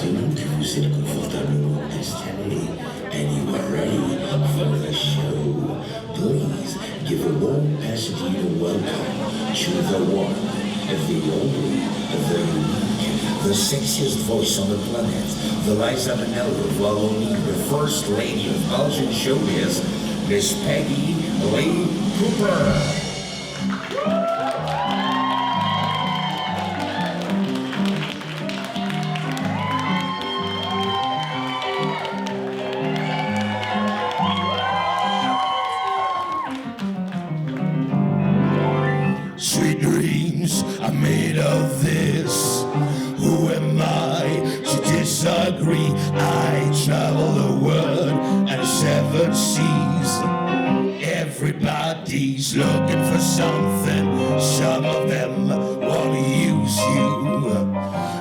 maintenant que vous êtes confortablement installés and you are ready for the show, please give a warm Pasadena welcome to the one, the only, the unique, the sexiest voice on the planet, the Liza Minnelli of Wallonie, the first lady of Belgian showbiz, Miss Peggy Lee Cooper. Sweet dreams are made of this. Who am I to disagree? I travel the world and seven seas. Everybody's looking for something. Some of them want to use you.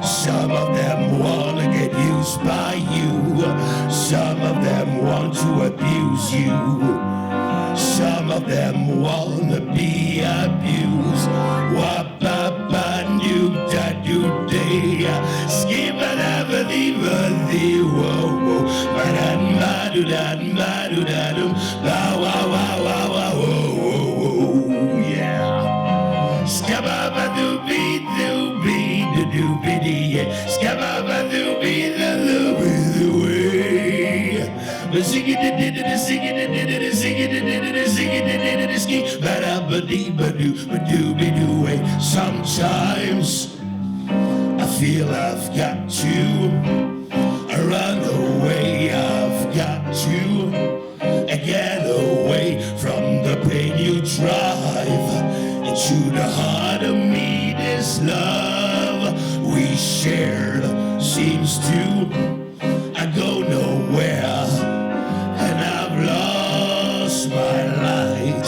Some of them want to get used by you. Some of them want to abuse you. Some of them wanna be abused. Wap-a-ba-doo-da-doo-day. Skip-a-da-ba-dee-ba-dee. Whoa-whoa. Ba-da-ma-doo-da-ma-doo-da-doom. Ba-wa-wa-wa-wa-wa-whoa-whoa. Yeah. Skabba-ba-doo-bee-doo-bee-doo-doo-bee-dee. Skabba-ba-doo-bee-doo-bee-doo-bee. Sing it, sing it, sing it, sing it, ski, ba-da-ba-dee-ba-doo-ba-doo-be-doo. Sometimes I feel I've got to run away. I've got to get away from the pain you drive into the heart of me. This love we shared seems to go nowhere, and I've lost my light,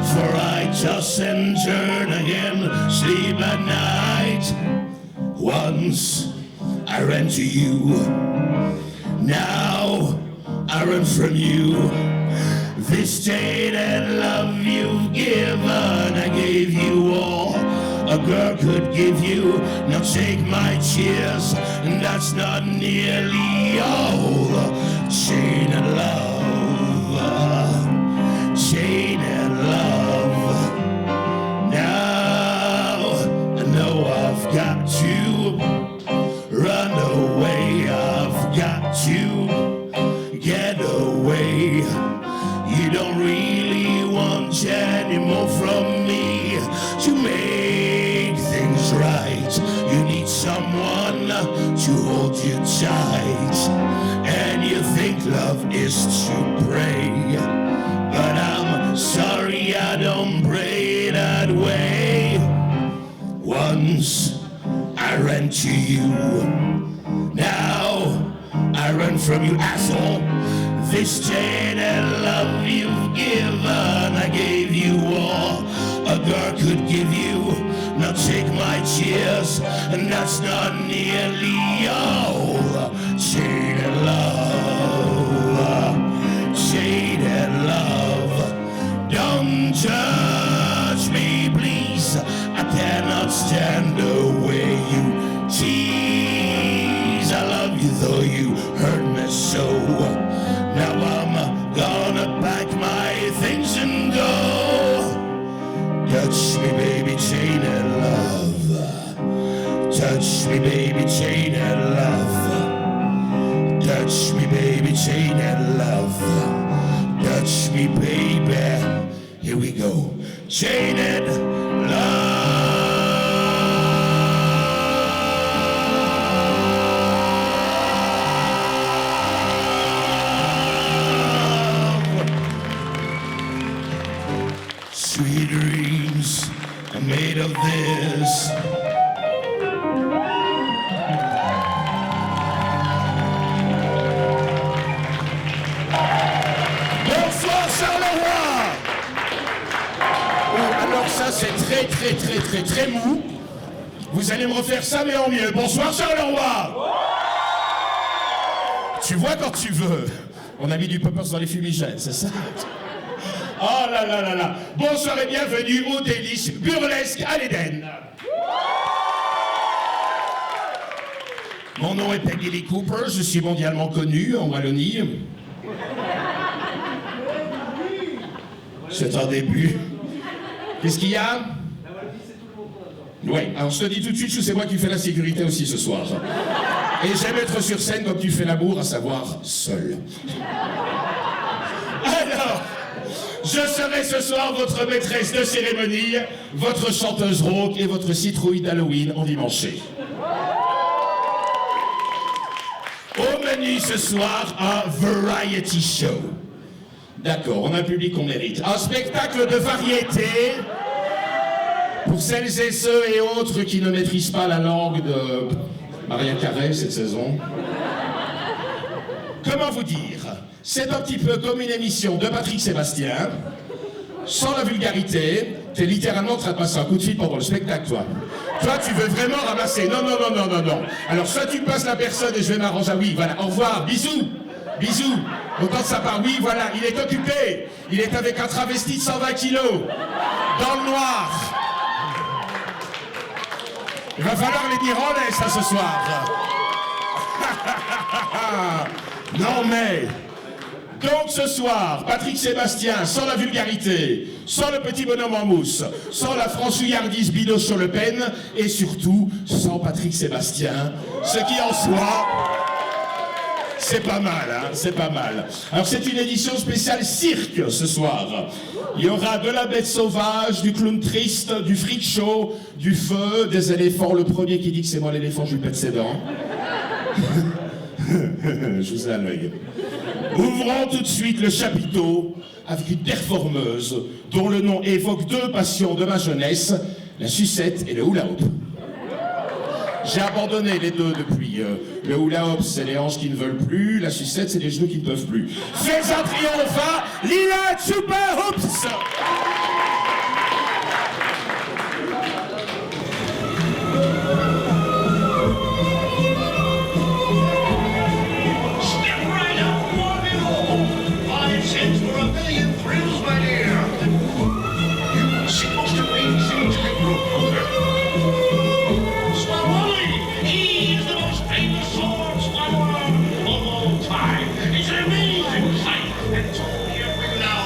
for I toss and turn again, sleep at night. Once I ran to you, now I run from you. This tainted love you've given, I gave you all a girl could give you. Now take my tears, and that's not nearly all. Chain and love, chain and love. Now I know I've got to run away. I've got to get away. You don't really want any more from me to make things right. You need someone to hold you tight, and you think love is to pray, but I'm sorry I don't pray that way. Once I ran to you, now I run from you, asshole. This tainted love you've given, I gave you all a girl could give you. Now take my tears, and that's not nearly all. Chain and love, chain and love. Don't touch me, please. I cannot stand the way you tease. I love you though you hurt me so. Now I'm gonna pack my things and go. Touch me, baby, chain and love. Touch me, baby, chain and love. Touch me, baby, chain and love. Touch me, baby. Here we go. Chain and love. Sweet dreams are made of this. Bonsoir Charleroi. Alors ça c'est très mou. Vous allez me refaire ça mais en mieux. Bonsoir Charleroi. Tu vois quand tu veux. On a mis du poppers dans les fumigènes, c'est ça? Oh là là là là. Bonsoir et bienvenue au délice burlesque à l'Éden. Mon nom est Peggy Lee Cooper, je suis mondialement connu en Wallonie. C'est un début. Qu'est-ce qu'il y a? Oui, alors je te dis tout de suite, c'est moi qui fais la sécurité aussi ce soir. Et j'aime être sur scène comme tu fais l'amour, à savoir seul. Alors, je serai ce soir votre maîtresse de cérémonie, votre chanteuse rauque et votre citrouille d'Halloween endimanchée. Au menu ce soir, un variety show. D'accord, on a un public qu'on mérite. Un spectacle de variété pour celles et ceux et autres qui ne maîtrisent pas la langue de Maria Carré cette saison. Comment vous dire? C'est un petit peu comme une émission de Patrick Sébastien, sans la vulgarité. T'es littéralement en train de passer un coup de fil pendant le spectacle, toi. Toi, tu veux vraiment ramasser. Non, non, non, non, non, non. Alors, soit tu passes la personne et je vais m'arranger. Oui, voilà, au revoir, bisous, bisous. Autant de sa part, oui, voilà, il est occupé. Il est avec un travesti de 120 kilos, dans le noir. Il va falloir les dire en laisse, ça, ce soir. Non, mais... Donc, ce soir, Patrick Sébastien, sans la vulgarité, sans le petit bonhomme en mousse, sans la franchouillardise Bidos sur Le Pen, et surtout, sans Patrick Sébastien, ce qui en soi... C'est pas mal, hein, c'est pas mal. Alors c'est une édition spéciale cirque ce soir. Il y aura de la bête sauvage, du clown triste, du freak show, du feu, des éléphants. Le premier qui dit que c'est moi l'éléphant, je lui pète ses dents. Je vous ai à l'œil. Ouvrons tout de suite le chapiteau avec une performeuse dont le nom évoque deux passions de ma jeunesse, la sucette et le hula-hoop. J'ai abandonné les deux depuis. Le hula-hoop, c'est les hanches qui ne veulent plus. La sucette, c'est les genoux qui ne peuvent plus. Fais un triomphe à Lila Chupa Hoops! Step right up, one and all. 5 cents for a million thrills, my dear. You're supposed to be seen tightrope poker. Swallowly, he is the most famous sword swallower of all time. It's an amazing sight, and so here we now.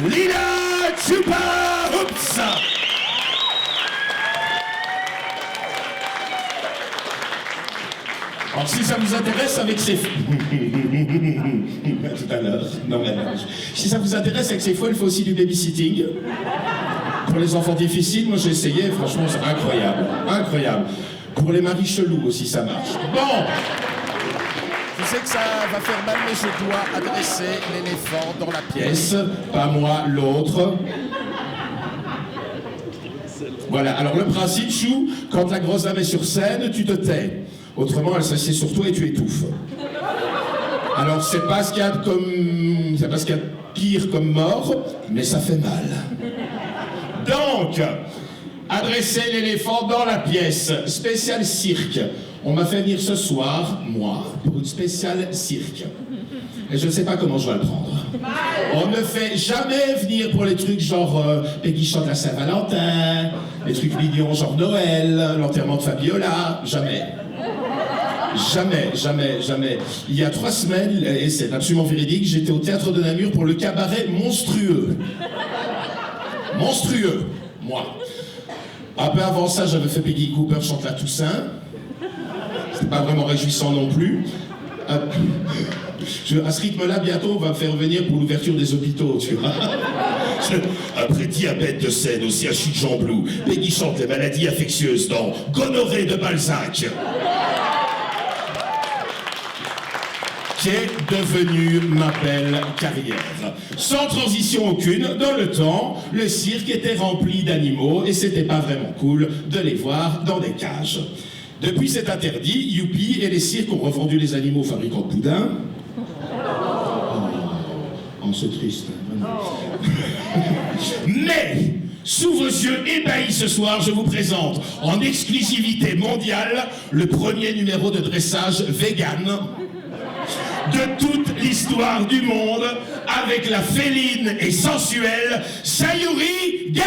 Lina Chupa Hoops. Alors si ça vous intéresse avec ces... Tout à l'heure. Non, mais non. Si ça vous intéresse avec ces fois, il faut aussi du babysitting. Pour les enfants difficiles, moi j'ai essayé, franchement c'est incroyable. Incroyable. Pour les maris chelous aussi ça marche. Bon. Je sais que ça va faire mal, mais je dois adresser l'éléphant dans la pièce. Pas moi, l'autre. Voilà, alors le principe, Chou, quand la grosse dame est sur scène, tu te tais. Autrement, elle s'assied sur toi et tu étouffes. Alors, c'est pas ce qu'il y a comme... C'est pas ce qu'il y a de pire comme mort, mais ça fait mal. Donc, adresser l'éléphant dans la pièce. Spécial cirque. On m'a fait venir ce soir, moi, pour une spéciale cirque. Et je ne sais pas comment je vais le prendre. On ne fait jamais venir pour les trucs genre Peggy chante la Saint-Valentin, les trucs mignons genre Noël, l'enterrement de Fabiola, jamais. Jamais, jamais, jamais. Il y a 3 semaines, et c'est absolument véridique, j'étais au théâtre de Namur pour le cabaret Monstrueux. Monstrueux, moi. Un peu avant ça, j'avais fait Peggy Cooper chante la Toussaint. C'est pas vraiment réjouissant non plus. À ce rythme-là, bientôt, on va me faire venir pour l'ouverture des hôpitaux, tu vois. Après diabète de Seine au CHU de Jean-Blou, Peggy chante les maladies infectieuses dans Gonorrhée de Balzac. Qui est devenu ma belle carrière. Sans transition aucune, dans le temps, le cirque était rempli d'animaux et c'était pas vraiment cool de les voir dans des cages. Depuis c'est interdit, youpi, et les cirques ont revendu les animaux aux fabricants de boudin. Oh, c'est triste. Mais, sous vos yeux ébahis ce soir, je vous présente en exclusivité mondiale le premier numéro de dressage vegan de toute l'histoire du monde, avec la féline et sensuelle Sayuri Gay.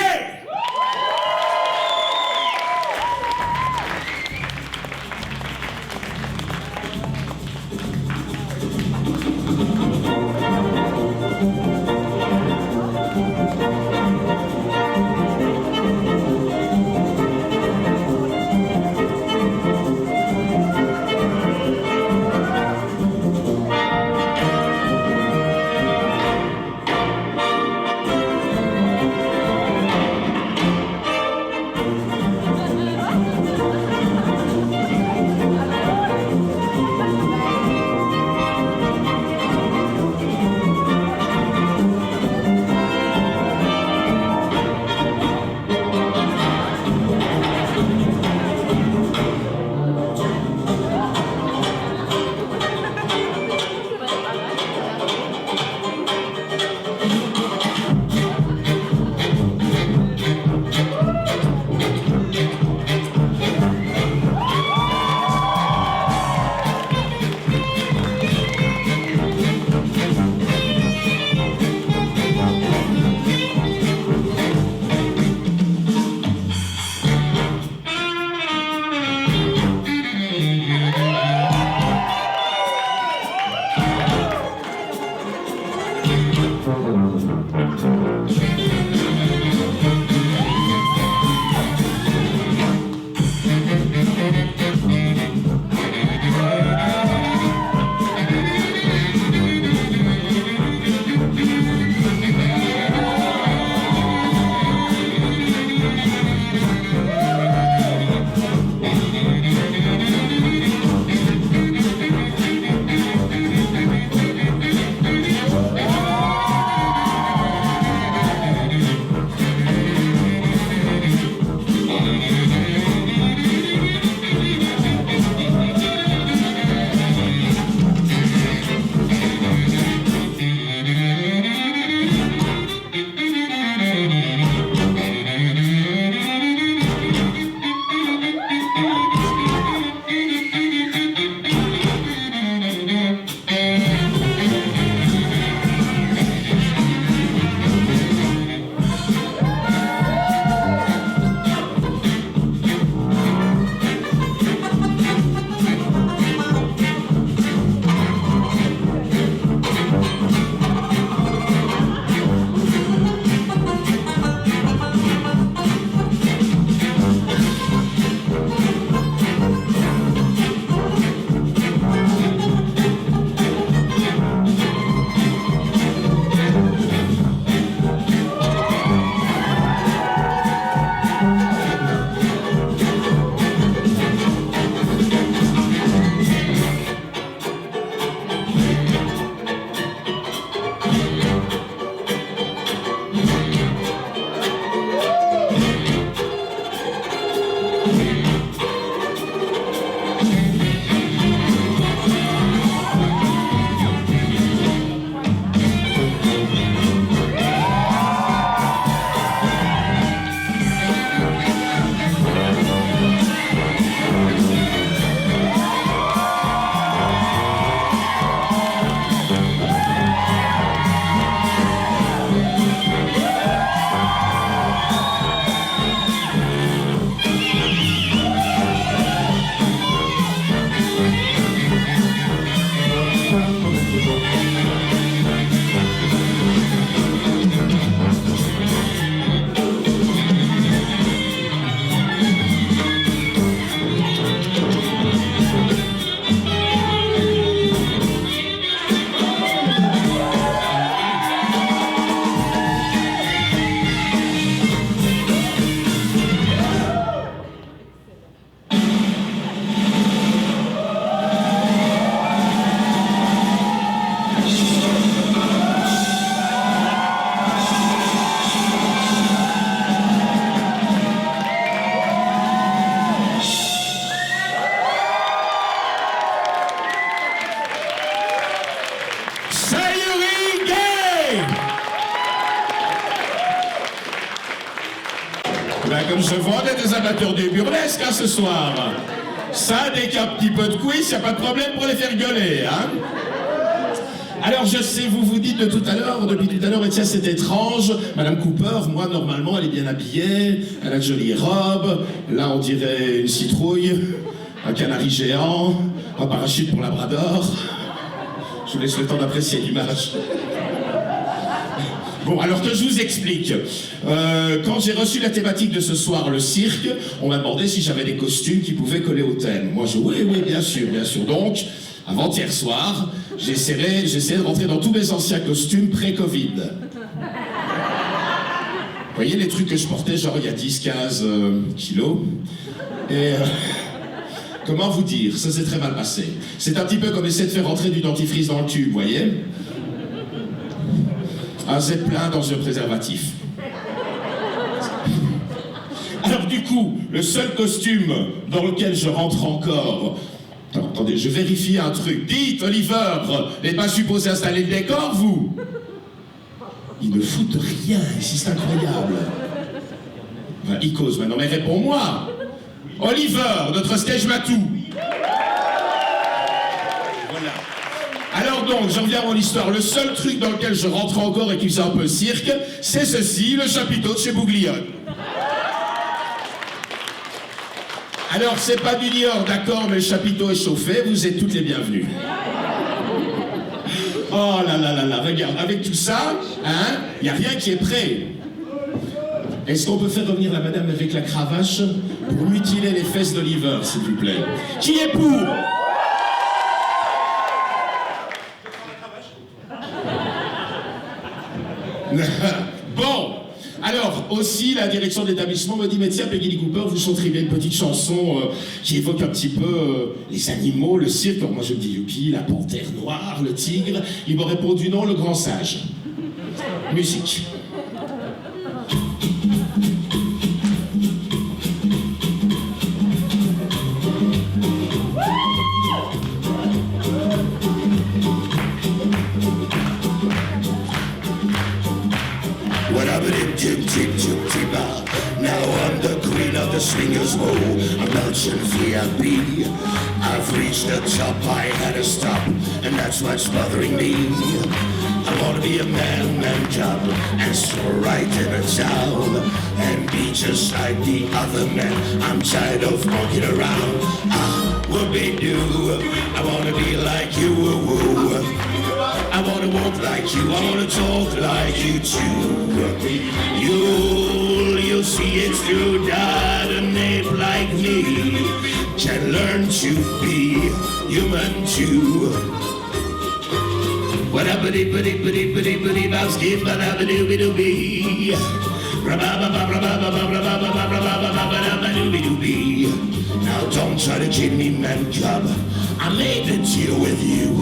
comme je vois, on est des amateurs du burlesque hein, ce soir. Ça, dès qu'il y a un petit peu de quiz, y a pas de problème pour les faire gueuler, hein. Alors je sais, vous vous dites depuis tout à l'heure, et tiens c'est étrange, Madame Cooper, moi normalement elle est bien habillée, elle a de jolies robes, là on dirait une citrouille, un canari géant, un parachute pour labrador. Je vous laisse le temps d'apprécier l'image. Bon, alors que je vous explique. Quand j'ai reçu la thématique de ce soir, le cirque, on m'a demandé si j'avais des costumes qui pouvaient coller au thème. Moi je oui, bien sûr. Donc, avant-hier soir, j'essayais de rentrer dans tous mes anciens costumes pré-Covid. Vous voyez les trucs que je portais genre il y a 10-15 kilos. Et comment vous dire, ça s'est très mal passé. C'est un petit peu comme essayer de faire rentrer du dentifrice dans le tube, vous voyez. Un Z plein dans un préservatif. Alors du coup, le seul costume dans lequel je rentre encore... Attendez, je vérifie un truc. Dites, Oliver, n'êtes pas supposé installer le décor, vous? Ils ne foutent rien ici, c'est incroyable. Enfin, Icos, maintenant, mais réponds-moi. Oliver, notre sketch matou. Voilà. Alors donc, j'en viens à mon histoire. Le seul truc dans lequel je rentre encore et qui faisait un peu cirque, c'est ceci, le chapiteau de chez Bouglione. Alors, c'est pas du Niort, d'accord, mais le chapiteau est chauffé, vous êtes toutes les bienvenues. Oh là là là là, regarde, avec tout ça, hein, il n'y a rien qui est prêt. Est-ce qu'on peut faire revenir la madame avec la cravache pour mutiler les fesses d'Oliver, s'il vous plaît? Qui est pour? Bon. Alors, aussi, la direction de l'établissement me dit, mais tiens, Peggy Lee Cooper, vous chanterez bien une petite chanson qui évoque un petit peu les animaux, le cirque. Alors moi, je me dis, youpi, la panthère noire, le tigre. Il m'a répondu non, le grand sage. Musique. Now I'm the queen of the swingers, whoa, I'm Belgian VIP. I've reached the top, I had to stop, and that's what's bothering me. I wanna be a man cub, and stroll right in the town, and be just like the other men. I'm tired of walking around. Ah, whoopie-doo, I wanna be like you, woo-woo. I wanna walk like you, I wanna talk like you too. You'll see it's true that an ape like me can learn to be human too. What a bitty bitty bitty bitty bitty bout skip, but a bitty bitty bitty. Now don't try to kid me, man cub. I made a deal with you.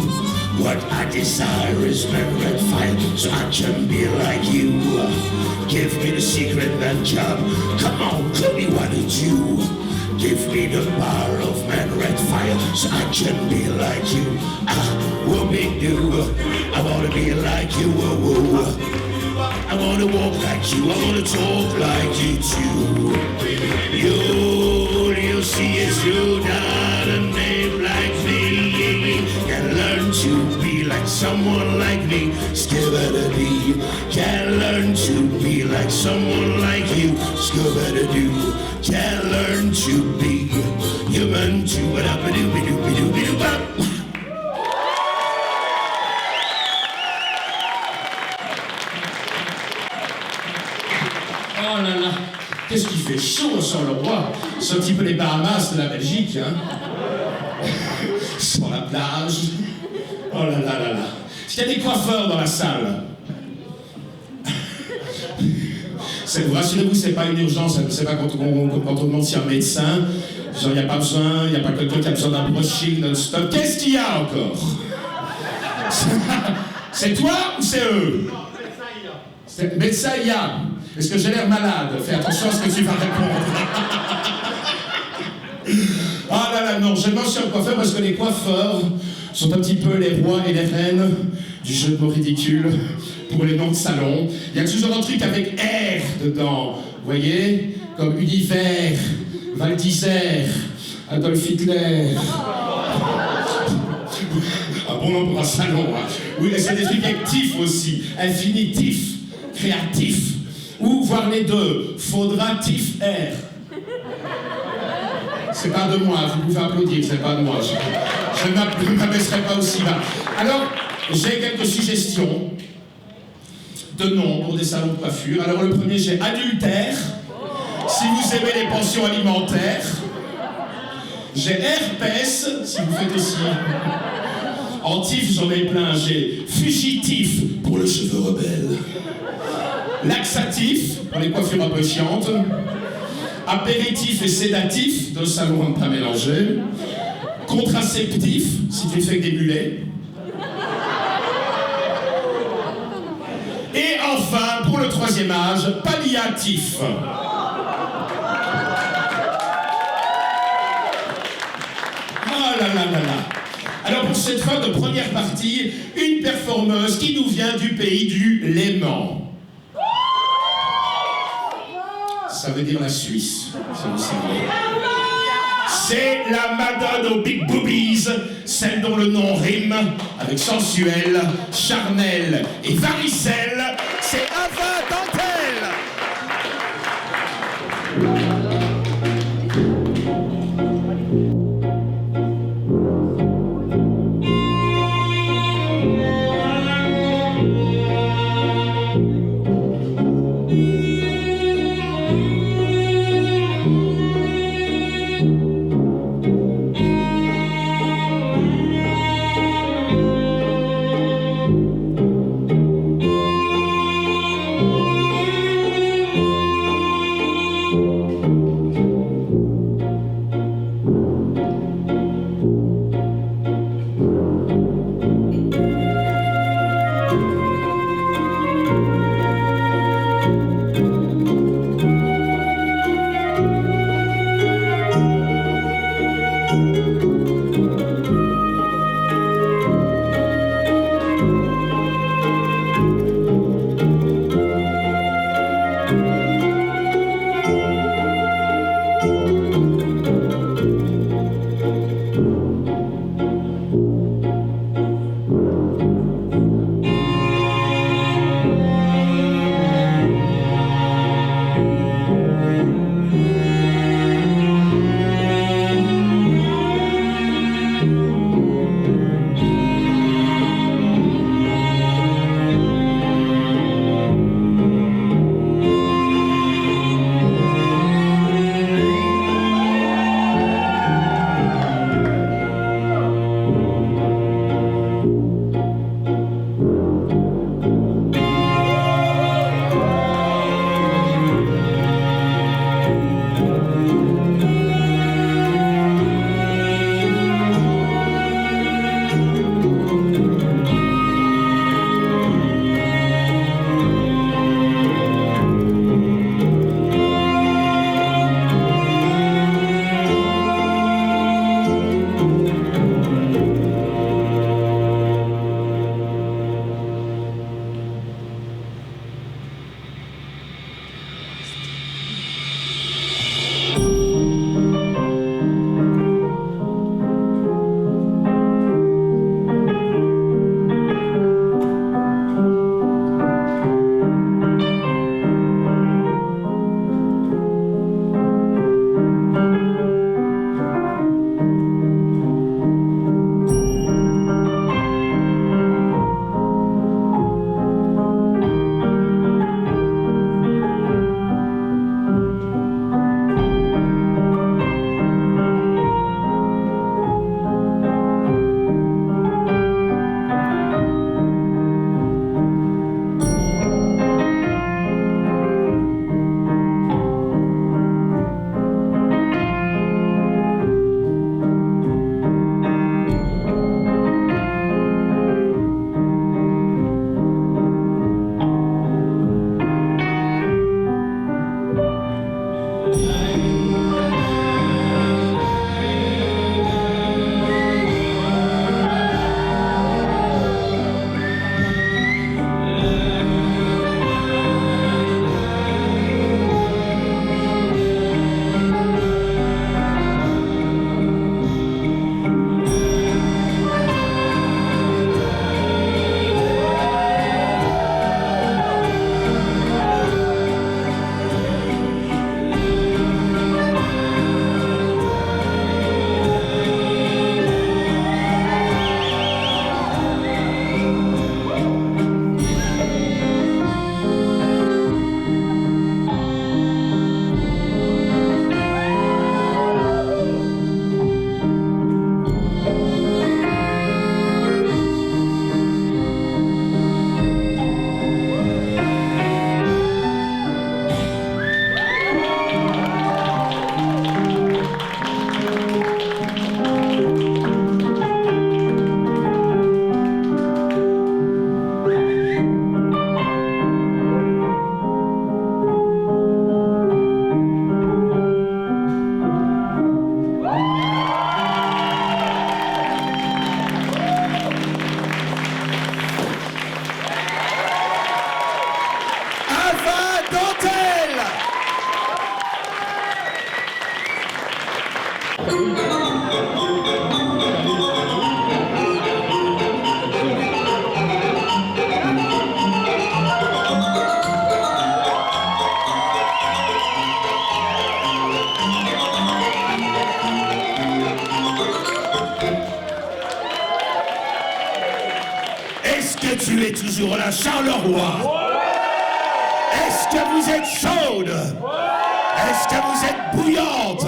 What I desire is man red fire, so I can be like you. Give me the secret, man cub. Come on, tell me what did you? Give me the power of man red fire, so I can be like you. Ah, whoopie-doo, I wanna be like you, woo-woo. I wanna walk like you, I wanna talk like you too. You'll see it's true that a name like me can learn to be like someone like me. Skibba-da-dee, can learn to be like someone like you. Skibba-da-doo, can learn to be human too. Ba-da-ba-doo-ba-doo-ba-doo-ba-doo-ba. Oh là là, qu'est-ce qu'il fait chaud sur le roi. C'est un petit peu les Bahamas de la Belgique, hein. Sur la plage. Oh là là là là. Est-ce qu'il y a des coiffeurs dans la salle? Rassurez-vous, c'est pas une urgence, c'est pas quand on demande si un médecin, genre il n'y a pas besoin, il n'y a pas quelqu'un qui a besoin d'un brushing non-stop. Qu'est-ce qu'il y a encore? C'est toi ou c'est eux? Médecin, il y a. Est-ce que j'ai l'air malade? Fais attention à ce que tu vas répondre. Ah là là, non, j'aime bien sur le coiffeur parce que les coiffeurs sont un petit peu les rois et les reines du jeu de mots ridicule pour les noms de salon. Il y a toujours un truc avec R dedans. Vous voyez? Comme Univers, Val d'Isère, Adolf Hitler. Un bon nom pour un salon, hein. Oui, c'est des trucs actifs aussi, infinitifs, créatifs. Ou voir les deux, faudra-tif R. C'est pas de moi, vous pouvez applaudir, c'est pas de moi. Je ne m'abaisserai pas aussi bas. Alors, j'ai quelques suggestions de noms pour des salons de coiffure. Alors, le premier, j'ai adultère, si vous aimez les pensions alimentaires. J'ai herpès, si vous faites aussi. Antif, j'en ai plein. J'ai fugitif, pour les cheveux rebelles. Laxatif, pour les coiffures un peu chiantes. Apéritif et sédatif, de salon à ne pas mélanger. Contraceptif, si tu fais que des mulets. Et enfin, pour le troisième âge, palliatif. Ah là là là là. Alors pour cette fin de première partie, une performeuse qui nous vient du pays du Léman. Ça veut dire la Suisse, ça vous savez. C'est la Madone aux big boobies, celle dont le nom rime avec sensuel, charnel et varicelle. C'est Ava Dantelle. tu es toujours là, Charleroi. Est-ce que vous êtes chaude? Est-ce que vous êtes bouillante?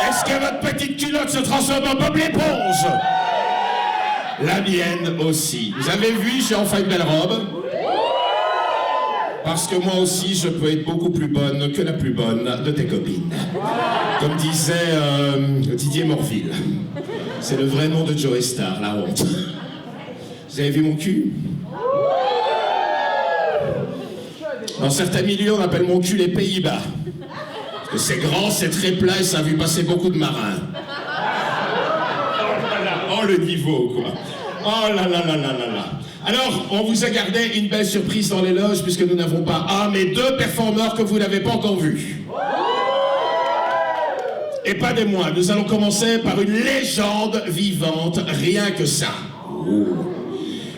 Est-ce que votre petite culotte se transforme en Bob l'éponge? La mienne aussi. Vous avez vu, j'ai enfin une belle robe. Parce que moi aussi, je peux être beaucoup plus bonne que la plus bonne de tes copines. Comme disait Didier Morville. C'est le vrai nom de Joey Star, la honte. Vous avez vu mon cul? Dans certains milieux, on appelle mon cul les Pays-Bas. Parce que c'est grand, c'est très plat et ça a vu passer beaucoup de marins. Oh, le niveau, quoi. Oh là là là là là là. Alors, on vous a gardé une belle surprise dans les loges puisque nous n'avons pas un, mais deux performeurs que vous n'avez pas encore vus. Et pas des moindres. Nous allons commencer par une légende vivante, rien que ça.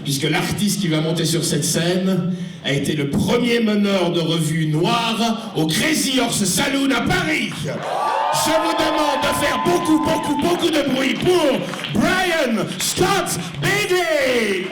Puisque l'artiste qui va monter sur cette scène a été le premier meneur de revue noire au Crazy Horse Saloon à Paris. Je vous demande de faire beaucoup, beaucoup, beaucoup de bruit pour Brian Scott Beatty.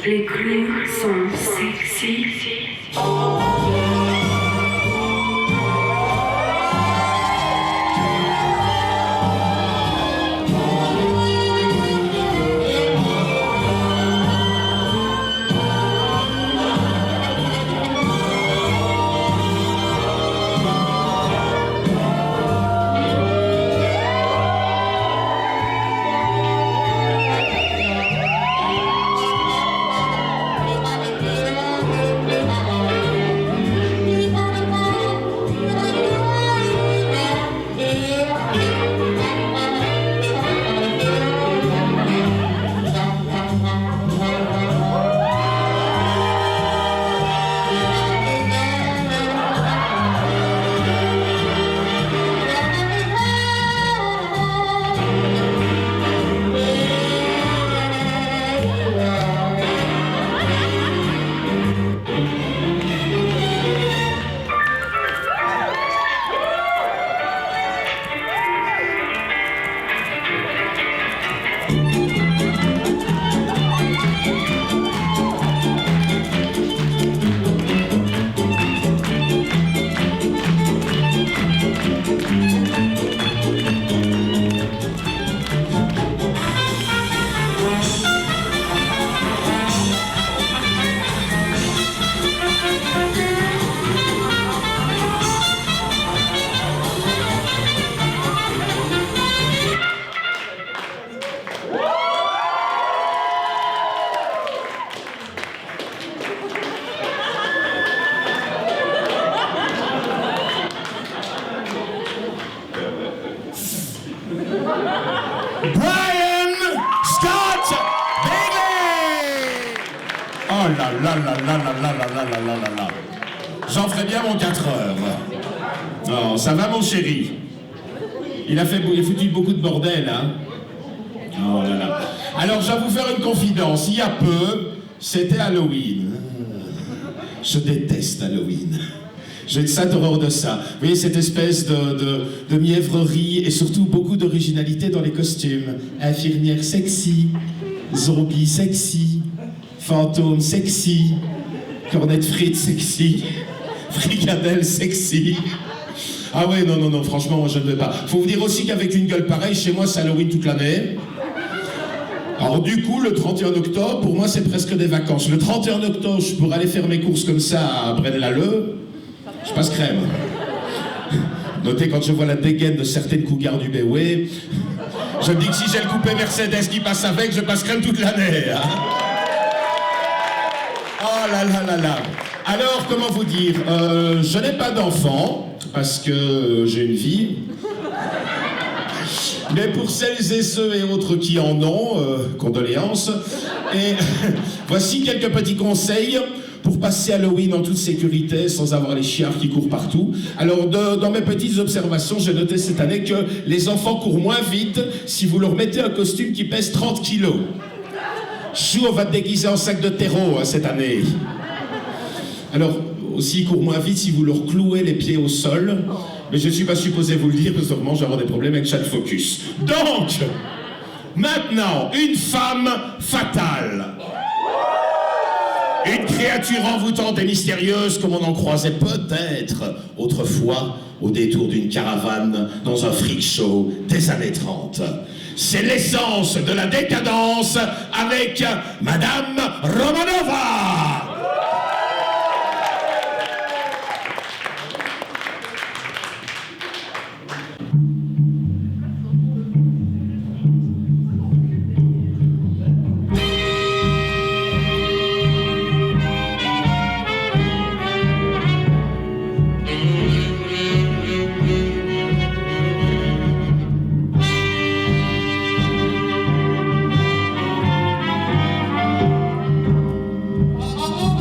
Les clous sont sexy. Brian Scott Bailey! Oh là là là là là là là là là là là là. J'en ferai bien mon 4 heures. Oh, ça va mon chéri? Il a foutu beaucoup de bordel, hein? Oh là là. Alors, je vais vous faire une confidence. Il y a peu, c'était Halloween. Je déteste Halloween. J'ai une sainte horreur de ça. Vous voyez, cette espèce de mièvrerie et surtout beaucoup d'originalité dans les costumes. Infirmière sexy, zombie sexy, fantôme sexy, cornette frites sexy, fricadelle sexy. Ah ouais, non, non, non, franchement, moi je ne veux pas. Faut vous dire aussi qu'avec une gueule pareille, chez moi c'est Halloween toute l'année. Alors du coup, le 31 octobre, pour moi c'est presque des vacances. Le 31 octobre, je pourrais aller faire mes courses comme ça à Braine-l'Alleud. Je passe crème. Notez quand je vois la dégaine de certaines cougars du Béoué, je me dis que si j'ai le coupé Mercedes qui passe avec, je passe crème toute l'année. Hein. Oh là là là là. Alors, comment vous dire, je n'ai pas d'enfant, parce que j'ai une vie. Mais pour celles et ceux et autres qui en ont, condoléances. Et voici quelques petits conseils pour passer Halloween en toute sécurité, sans avoir les chiards qui courent partout. Alors, dans mes petites observations, j'ai noté cette année que les enfants courent moins vite si vous leur mettez un costume qui pèse 30 kilos. Chou, on va te déguiser en sac de terreau, hein, cette année. Alors, aussi, ils courent moins vite si vous leur clouez les pieds au sol. Mais je ne suis pas supposé vous le dire, parce que autrement, je vais avoir des problèmes avec chaque focus. Donc, maintenant, une femme fatale. Une créature envoûtante et mystérieuse comme on en croisait peut-être autrefois au détour d'une caravane dans un freak show des années 30. C'est l'essence de la décadence avec Madame Romanova. Oh,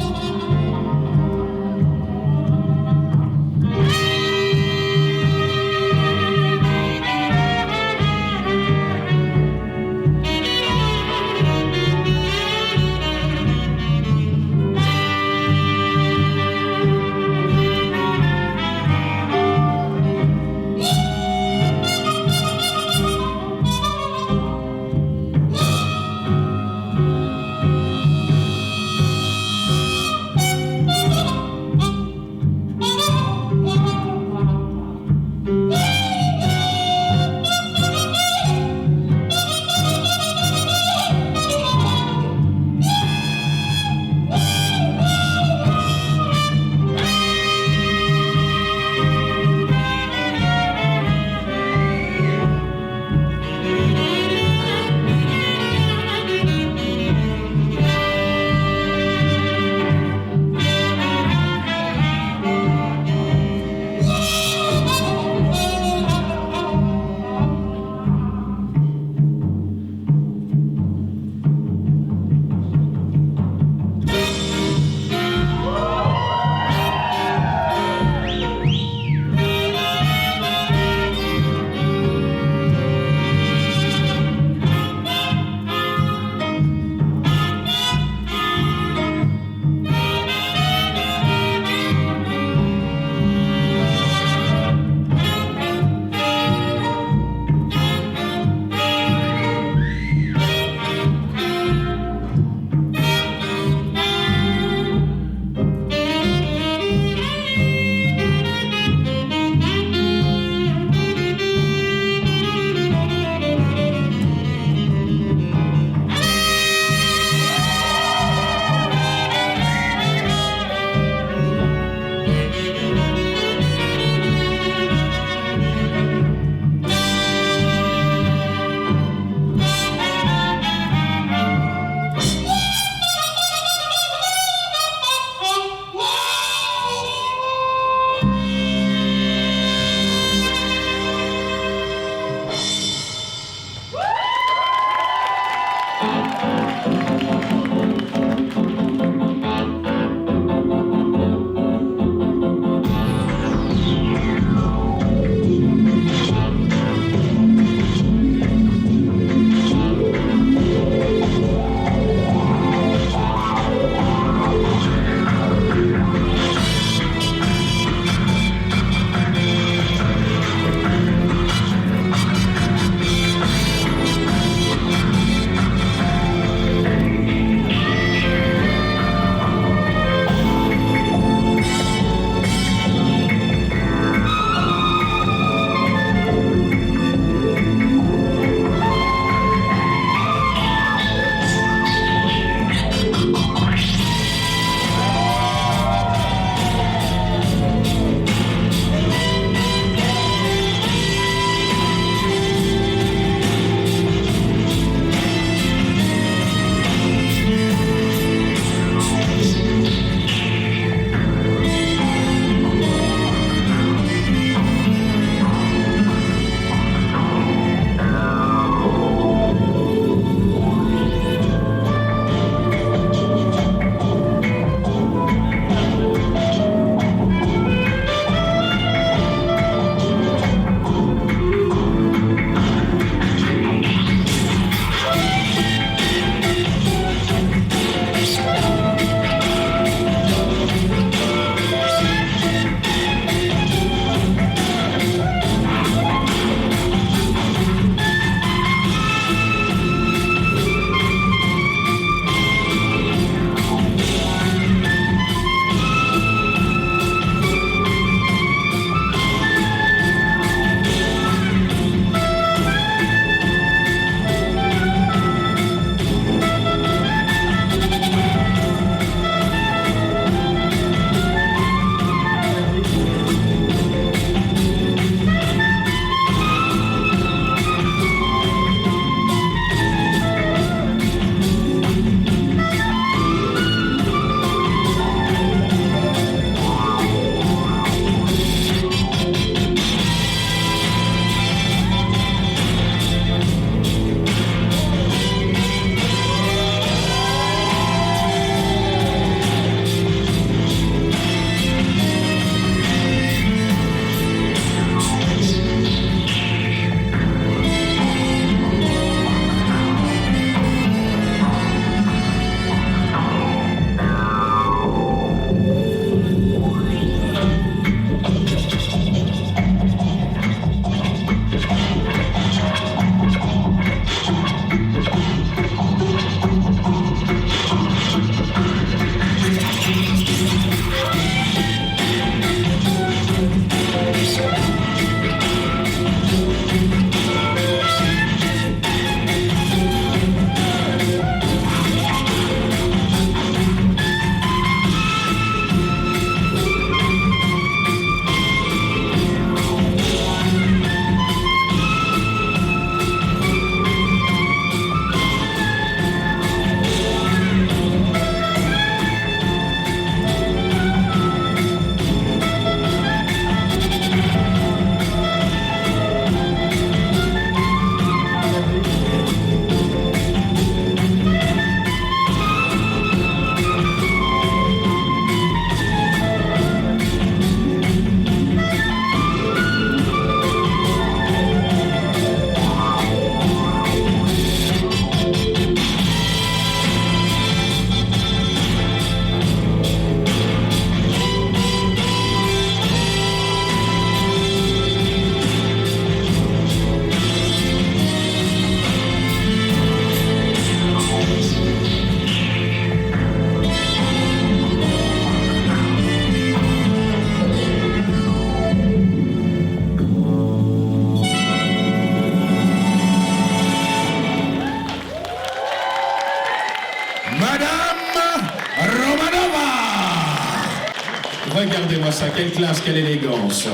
Regardez-moi ça, quelle classe, quelle élégance.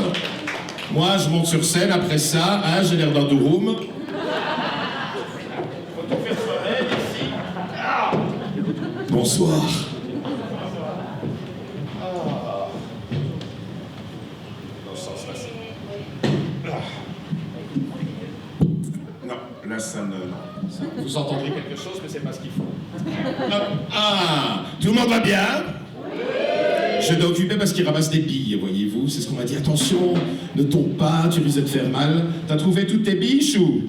Moi, je monte sur scène, après ça, hein, j'ai l'air d'un douroum. Bonsoir. Non, là, ça ne... vous entendrez quelque chose, mais c'est pas ce qu'il faut. Ah, tout le monde va bien? Je dois occuper parce qu'il ramasse des billes, voyez-vous. C'est ce qu'on m'a dit. Attention, ne tombe pas, tu risques de te faire mal. T'as trouvé toutes tes billes, Chou?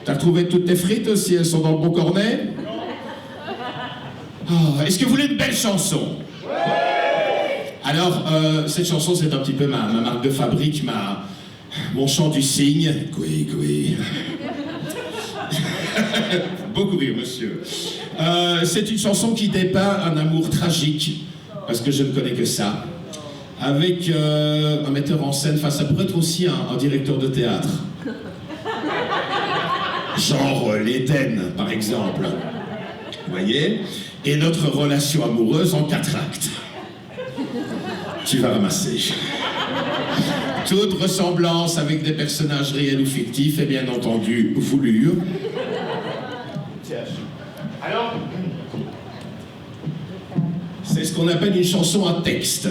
T'as retrouvé toutes tes frites aussi, elles sont dans le bon cornet? Ah, est-ce que vous voulez une belle chanson? Alors, cette chanson, c'est un petit peu ma marque de fabrique, mon chant du cygne. Oui, oui. Beaucoup rire, monsieur. C'est une chanson qui dépeint un amour tragique, parce que je ne connais que ça, avec un metteur en scène, enfin ça pourrait être aussi un directeur de théâtre. Genre l'Éden, par exemple. Vous voyez? Et notre relation amoureuse en 4 actes. Tu vas ramasser. Toute ressemblance avec des personnages réels ou fictifs est bien entendu voulue. Alors, c'est ce qu'on appelle une chanson à texte.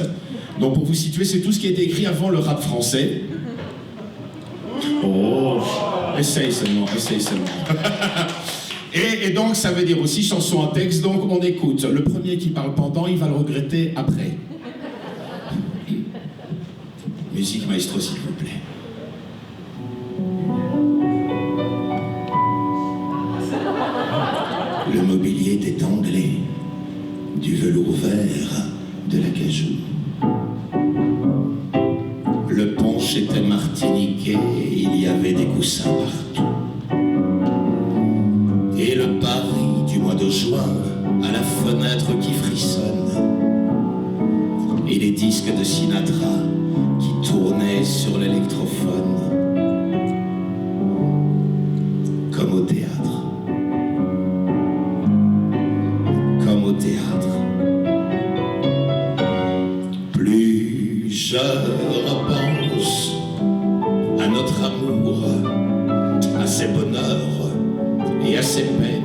Donc pour vous situer, c'est tout ce qui a été écrit avant le rap français. Oh, essaye seulement. Et donc ça veut dire aussi chanson à texte, donc on écoute. Le premier qui parle pendant, il va le regretter après. Musique maestro, s'il vous plaît. Le mobilier était anglais, du velours vert, de l'acajou. Le punch était martiniquais, il y avait des coussins partout. Et le Paris du mois de juin, à la fenêtre qui frissonne. Et les disques de Sinatra qui tournaient sur l'électrophone. Comme au théâtre. Comme au théâtre. Plus je repense à notre amour, à ses bonheurs et à ses peines,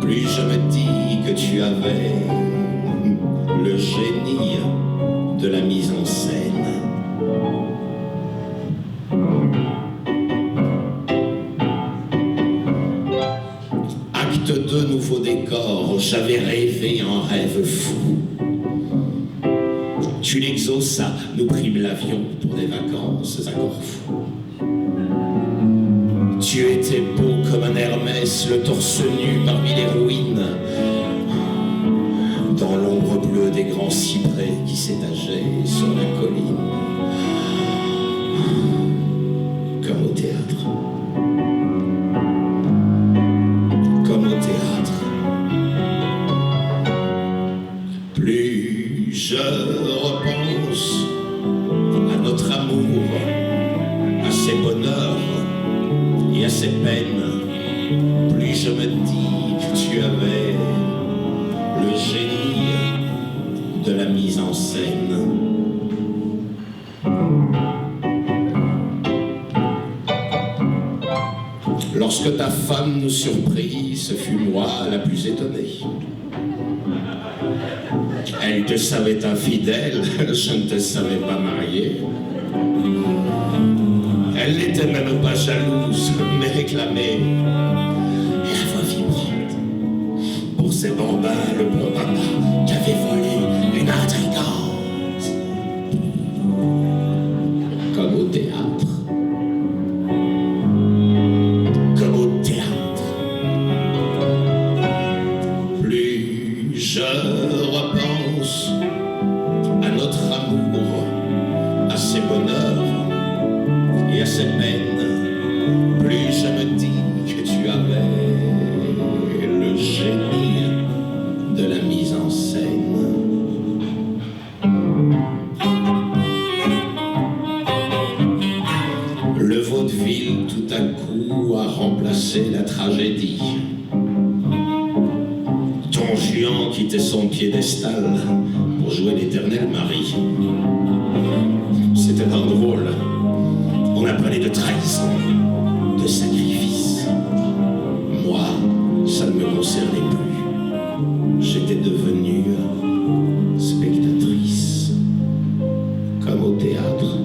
plus je me dis que tu avais le génie de la mise en scène. Acte 2, nouveau décor, j'avais rêvé un rêve fou. Tu l'exauças, nous prîmes l'avion pour des vacances à Corfou. Tu étais beau comme un Hermès, le torse nu parmi les ruines, dans l'ombre bleue des grands cyprès qui s'étageaient sur la colline. Comme au théâtre. Comme au théâtre. Plus je repense à notre amour, à ses bonheurs et à ses peines, plus je me dis que tu avais le génie de la mise en scène. Lorsque ta femme nous surprit, ce fut moi la plus étonnée. Elle te savait infidèle, je ne te savais pas marié. Elle n'était même pas jalouse, mais réclamait la voix vibrante pour ses bambins, le bon papa qui avait volé une intrigante. Comme au théâtre. Comme au théâtre. Plus je repense à notre amour, à ses bonheurs et à ses peines, plus je me dis que tu avais le génie de la mise en scène. Le vaudeville tout à coup a remplacé la tragédie. Don Juan quittait son piédestal pour jouer l'éternel mari. C'était un drôle. On a parlé de trahison, de sacrifice. Moi, ça ne me concernait plus. J'étais devenue spectatrice, comme au théâtre.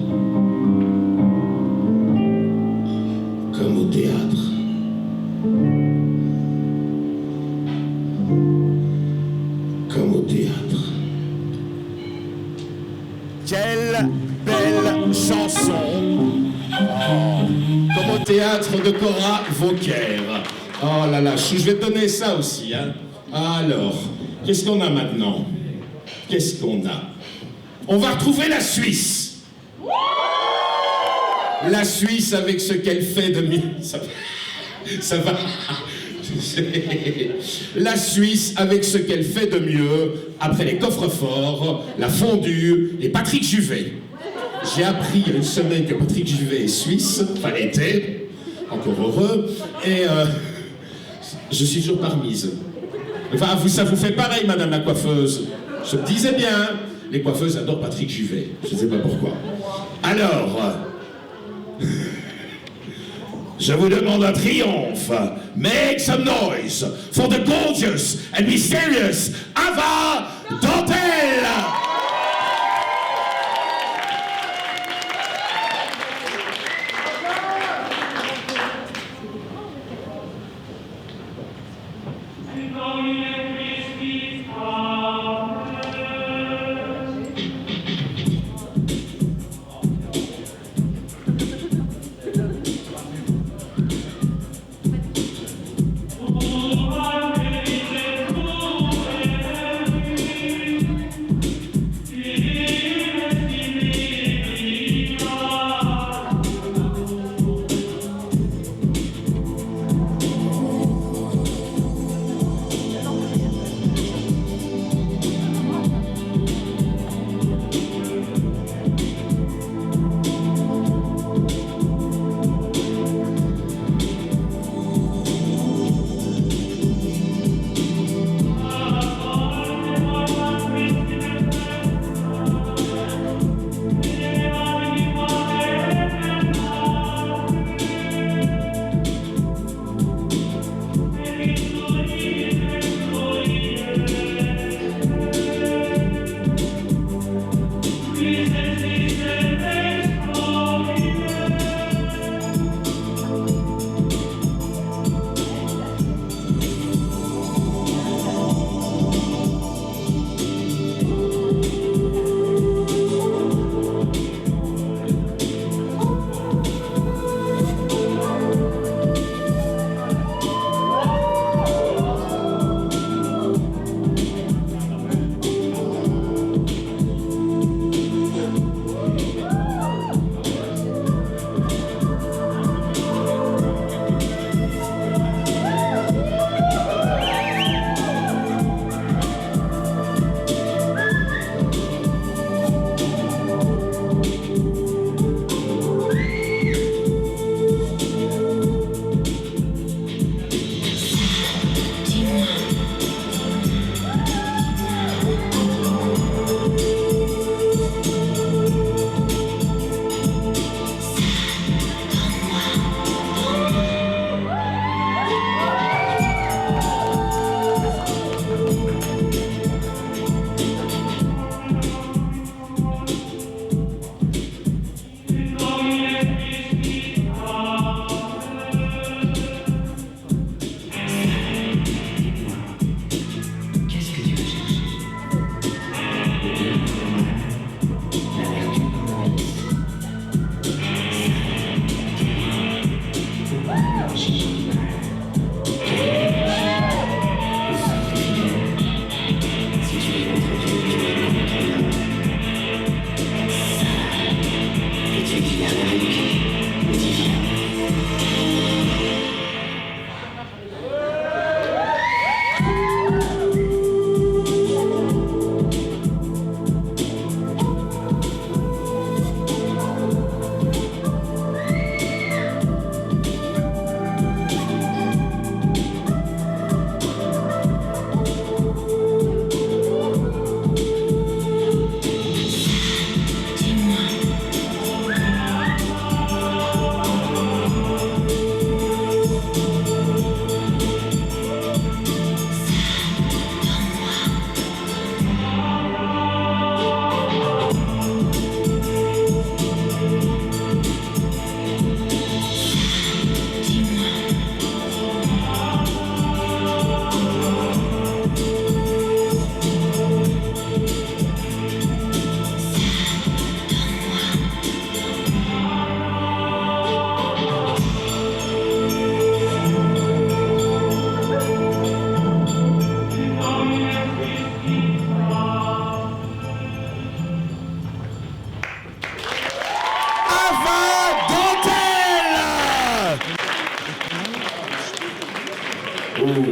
Comme au théâtre. belle chanson. Oh, comme au théâtre de Cora Vauquer. Oh là là, je vais te donner ça aussi. Hein. Alors, qu'est-ce qu'on a maintenant? Qu'est-ce qu'on a? On va retrouver la Suisse. La Suisse avec ce qu'elle fait de mieux. Ça va. La Suisse avec ce qu'elle fait de mieux après les coffres-forts, la fondue et Patrick Juvet. J'ai appris il y a une semaine que Patrick Juvet est suisse, enfin était, encore heureux, et je suis toujours parmise. Enfin, ça vous fait pareil, madame la coiffeuse. Je me disais bien, les coiffeuses adorent Patrick Juvet, je ne sais pas pourquoi. Alors, je vous demande un triomphe. Make some noise for the gorgeous and mysterious Ava Dantel.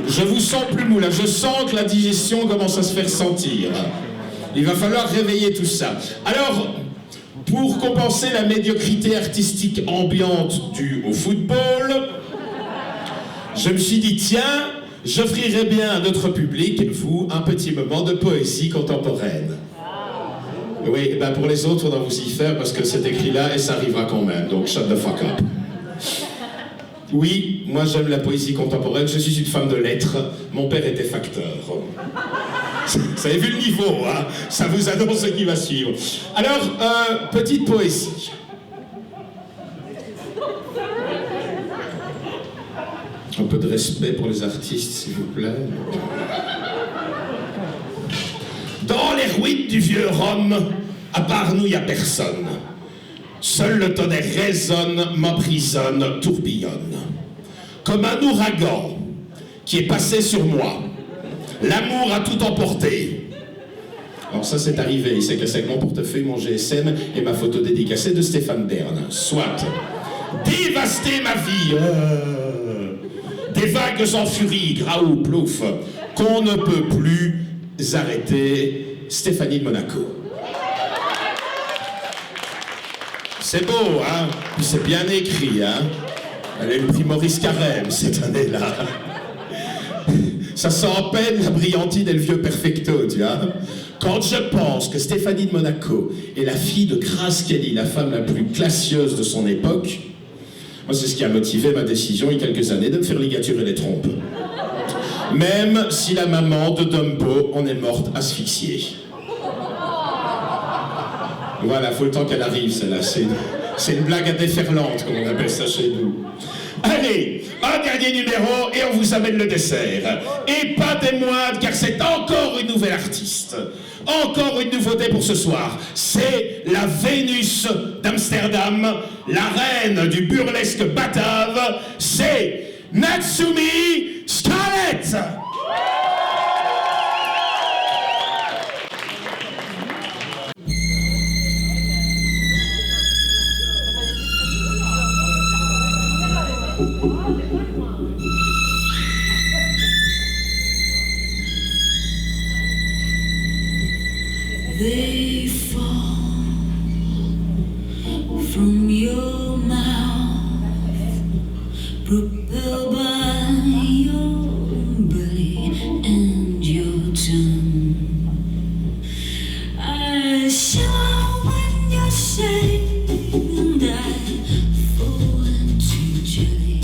Je vous sens plus mou là, je sens que la digestion commence à se faire sentir. Il va falloir réveiller tout ça. Alors, pour compenser la médiocrité artistique ambiante due au football, je me suis dit, tiens, j'offrirais bien à notre public, vous, un petit moment de poésie contemporaine. Oui, ben pour les autres, on va vous y faire parce que c'est écrit là et ça arrivera quand même, donc shut the fuck up. Oui, moi j'aime la poésie contemporaine, je suis une femme de lettres, mon père était facteur. Vous avez vu le niveau, hein? Ça vous annonce ce qui va suivre. Alors, petite poésie. Un peu de respect pour les artistes, s'il vous plaît. Dans les ruines du vieux Rome, à part nous, y a personne. Seul le tonnerre résonne, m'emprisonne, tourbillonne. Comme un ouragan qui est passé sur moi. L'amour a tout emporté. Alors ça c'est arrivé, il s'est cassé avec mon portefeuille, mon GSM et ma photo dédicacée de Stéphane Bern. Soit. Dévaster ma vie. Des vagues en furie, graou, plouf, qu'on ne peut plus arrêter. Stéphanie de Monaco. C'est beau, hein? Puis c'est bien écrit, hein? Elle a eu le prix Maurice Carême cette année-là. Ça sent à peine la brillantine et le vieux perfecto, tu vois. Quand je pense que Stéphanie de Monaco est la fille de Grace Kelly, la femme la plus classieuse de son époque, moi c'est ce qui a motivé ma décision il y a quelques années de me faire ligaturer les trompes. Même si la maman de Dumbo en est morte asphyxiée. Voilà, faut le temps qu'elle arrive, celle-là. C'est une blague à déferlante, comme on appelle ça chez nous. Allez, un dernier numéro et on vous amène le dessert. Et pas des moindres, car c'est encore une nouvelle artiste. Encore une nouveauté pour ce soir. C'est la Vénus d'Amsterdam, la reine du burlesque batave. C'est Natsumi Scarlett. They fall from your mouth, propelled by your belly and your tongue. I shout when you say, and I fall into jelly.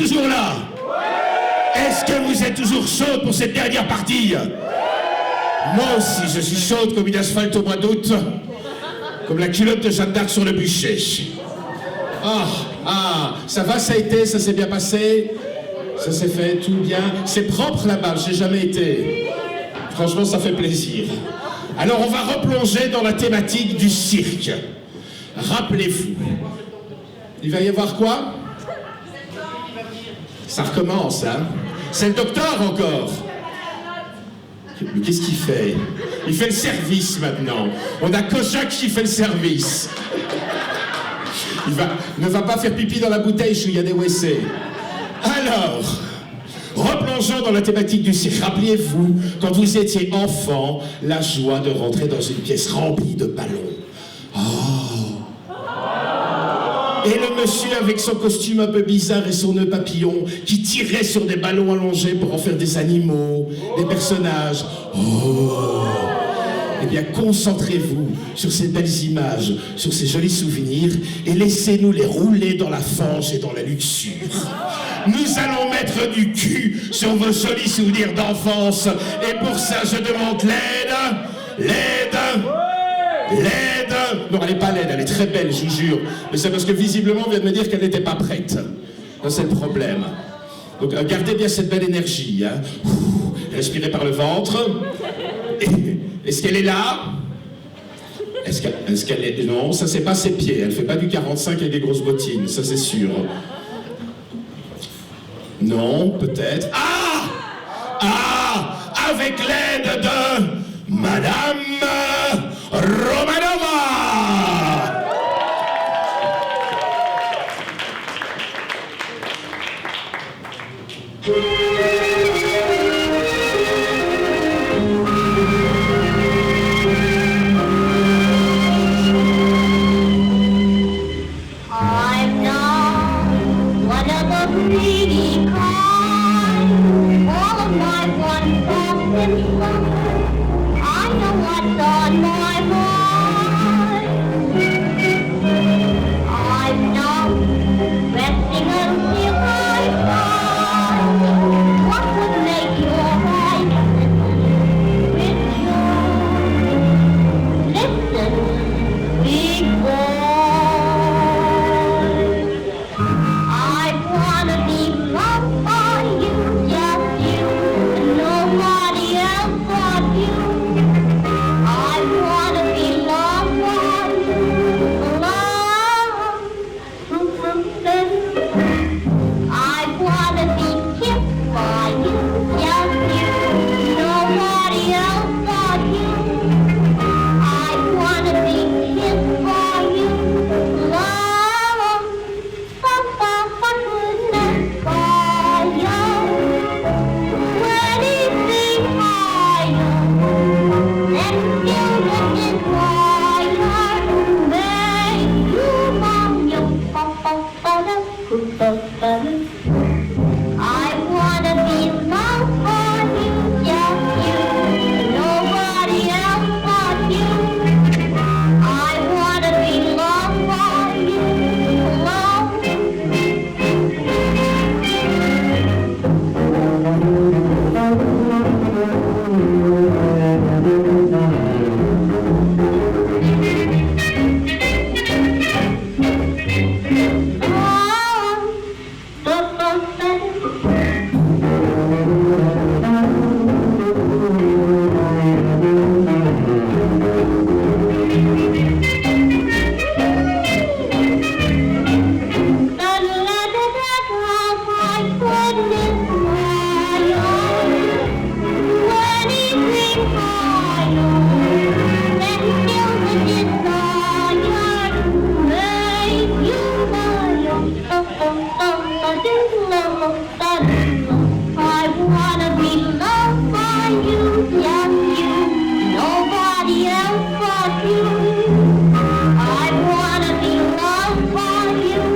toujours là? Est-ce que vous êtes toujours chaude pour cette dernière partie? Moi aussi, je suis chaude comme une asphalte au mois d'août. Comme la culotte de Jeanne d'Arc sur le bûcher. Ça va, ça a été, ça s'est bien passé? Ça s'est fait, tout bien? C'est propre là-bas, j'ai jamais été. Franchement, ça fait plaisir. Alors, on va replonger dans la thématique du cirque. Rappelez-vous, il va y avoir quoi? Ça recommence, hein? C'est le docteur encore. Mais qu'est-ce qu'il fait? Il fait le service maintenant. On a Kojak qui fait le service. Ne va pas faire pipi dans la bouteille où il y a des WC. Alors, replongeons dans la thématique du cirque. Rappelez-vous, quand vous étiez enfant, la joie de rentrer dans une pièce remplie de ballons. Et le monsieur avec son costume un peu bizarre et son nœud papillon qui tirait sur des ballons allongés pour en faire des animaux, des personnages. Eh bien, concentrez-vous sur ces belles images, sur ces jolis souvenirs et laissez-nous les rouler dans la fange et dans la luxure. Nous allons mettre du cul sur vos jolis souvenirs d'enfance et pour ça, je demande l'aide. Non, elle n'est pas laide, elle est très belle, je vous jure. Mais c'est parce que visiblement, on vient de me dire qu'elle n'était pas prête. C'est le problème. Donc, gardez bien cette belle énergie. Hein. Respirez par le ventre. Est-ce qu'elle est là? Est-ce qu'elle est... Non, ça, c'est pas ses pieds. Elle fait pas du 45 avec des grosses bottines, ça, c'est sûr. Non, peut-être. Avec l'aide de Madame Romanova. I'm not one of the greedy kind. All of my one thoughts inside. I know what's on my mind. I'm not resting until I find what would make your life listen, big boy. I wanna be loved by you, just you, and nobody else but you. I wanna be loved by you, loved. I wanna be kissed by you, just you, nobody else but you. I wanna be kissed by you, loved. Papa, goodness, by you. Anything higher than still desire. Make you mom, you papa, I wanna be loved by you, just you, nobody else but you. I wanna be loved by you, loved. I wanna be loved by you, just you, nobody else but you. I wanna be loved by you.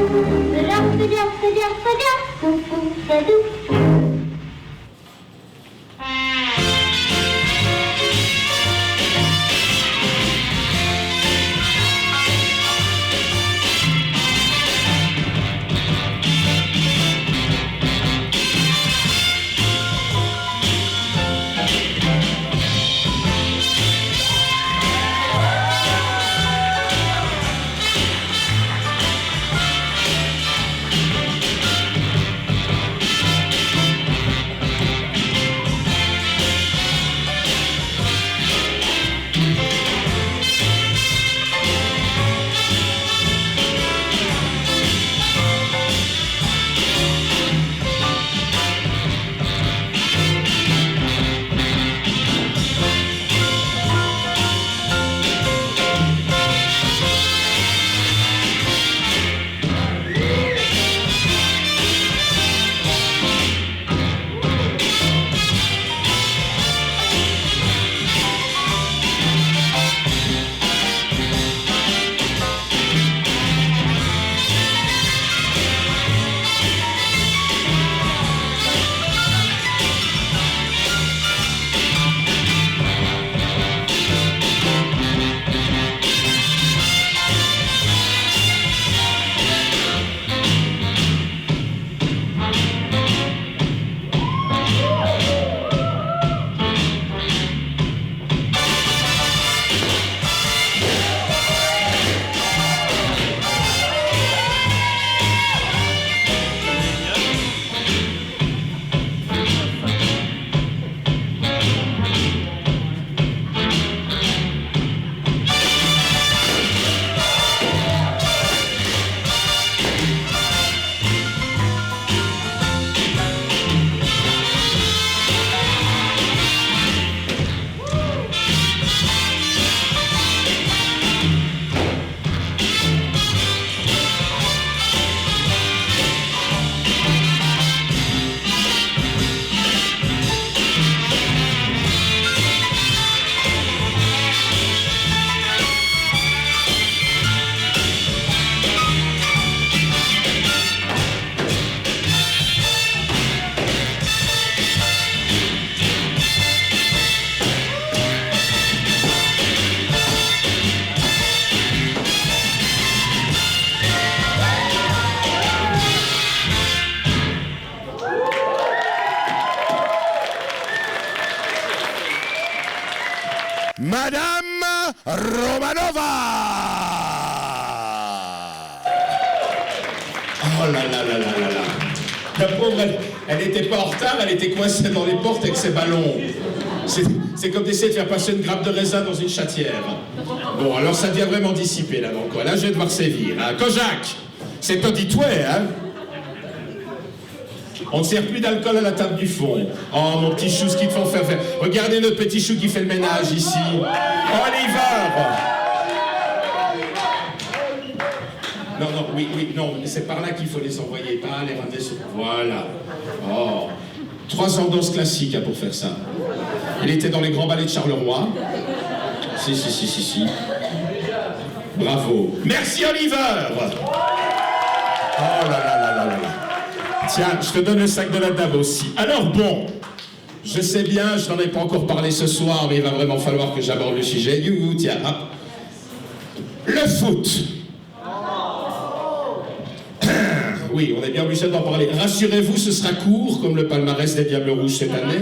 Madame Romanova. Oh là là là là là là. La pauvre, elle n'était pas en retard, elle était coincée dans les portes avec ses ballons. C'est comme d'essayer de faire passer une grappe de raisin dans une chatière. Bon, alors ça devient vraiment dissipé là, donc là je vais devoir sévir. Hein. Kojak, c'est auditoué, hein. On ne sert plus d'alcool à la table du fond. Oh, mon petit chou, ce qu'ils te font faire. Regardez notre petit chou qui fait le ménage ici. Oliver. Non, non, oui, non, c'est par là qu'il faut les envoyer, pas les ramener sur... Voilà. Oh. 3 ans de danse classique hein, pour faire ça. Il était dans les grands ballets de Charleroi. Si. Bravo. Merci, Oliver. Oh là là là là là. Tiens, je te donne le sac de la dame aussi. Alors bon, je sais bien, je n'en ai pas encore parlé ce soir, mais il va vraiment falloir que j'aborde le sujet. Tiens, hop. Le foot. Oui, on est bien obligé d'en parler. Rassurez-vous, ce sera court, comme le palmarès des Diables Rouges cette année.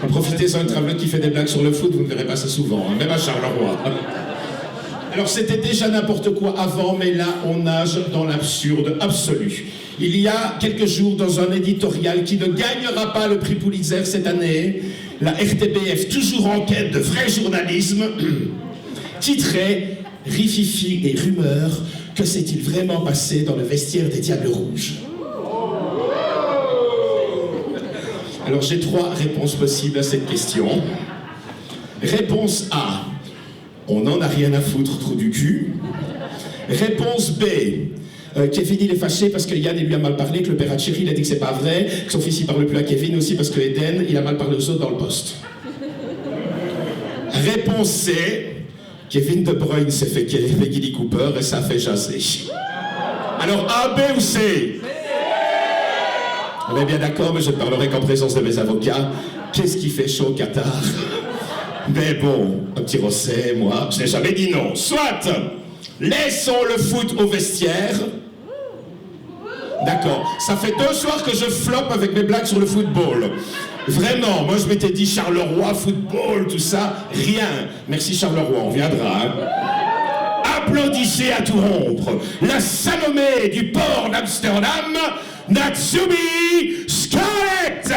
Profitez-en, une travelette qui fait des blagues sur le foot, vous ne verrez pas ça souvent, hein, même à Charleroi. Alors c'était déjà n'importe quoi avant, mais là on nage dans l'absurde absolu. Il y a quelques jours, dans un éditorial qui ne gagnera pas le prix Pulitzer cette année, la RTBF, toujours en quête de vrai journalisme, titrait « Rififi et rumeurs, que s'est-il vraiment passé dans le vestiaire des Diables Rouges ?» Alors j'ai 3 réponses possibles à cette question. Réponse A. On n'en a rien à foutre, trou du cul. Réponse B. Kevin, il est fâché parce que Yann, il lui a mal parlé, que le père Hatcheri, il a dit que c'est pas vrai, que son fils, il parle plus à Kevin, aussi parce que Eden, il a mal parlé aux autres dans le poste. Réponse C. Kevin De Bruyne s'est fait Gilly Cooper et ça a fait jaser. Alors, A, B ou C? On est bien d'accord, mais je ne parlerai qu'en présence de mes avocats. Qu'est-ce qui fait chaud au Qatar? Mais bon, un petit rosset, moi, je n'ai jamais dit non. Soit, laissons le foot au vestiaire. D'accord, ça fait 2 soirs que je floppe avec mes blagues sur le football. Vraiment, moi je m'étais dit Charleroi, football, tout ça, rien. Merci Charleroi, on viendra. Hein. Applaudissez à tout rompre. La Salomé du port d'Amsterdam, Natsumi Scarlett.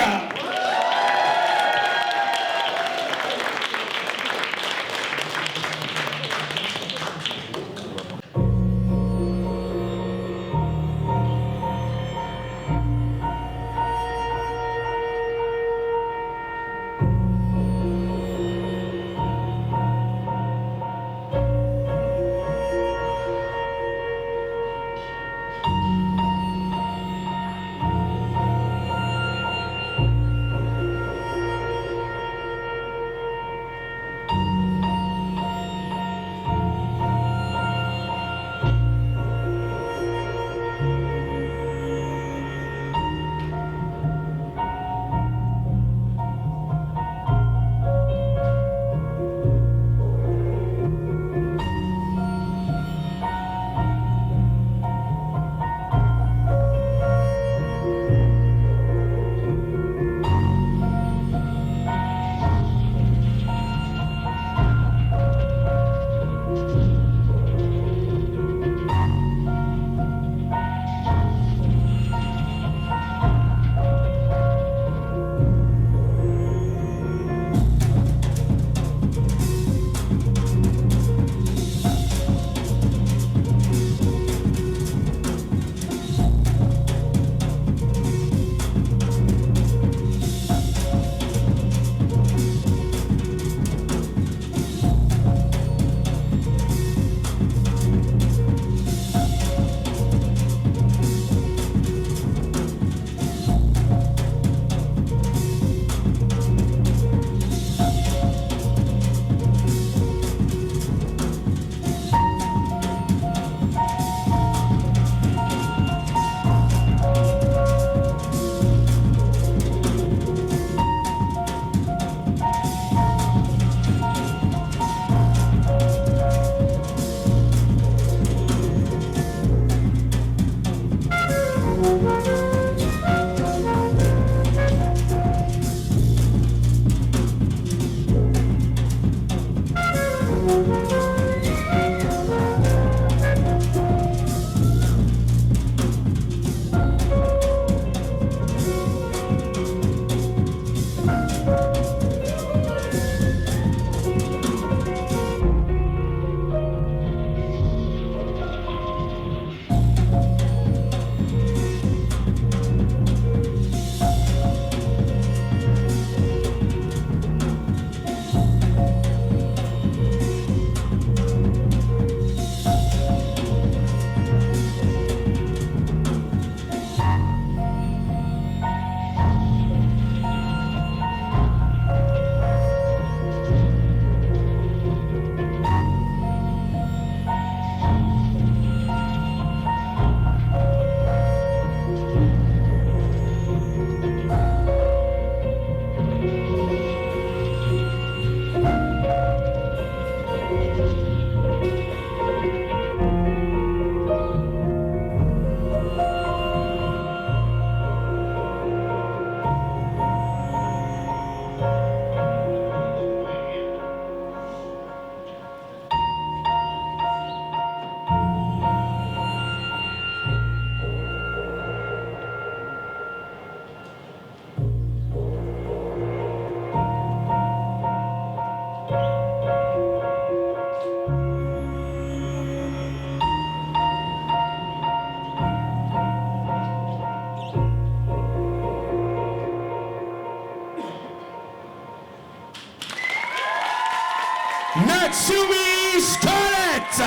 Natsumi Scarlett.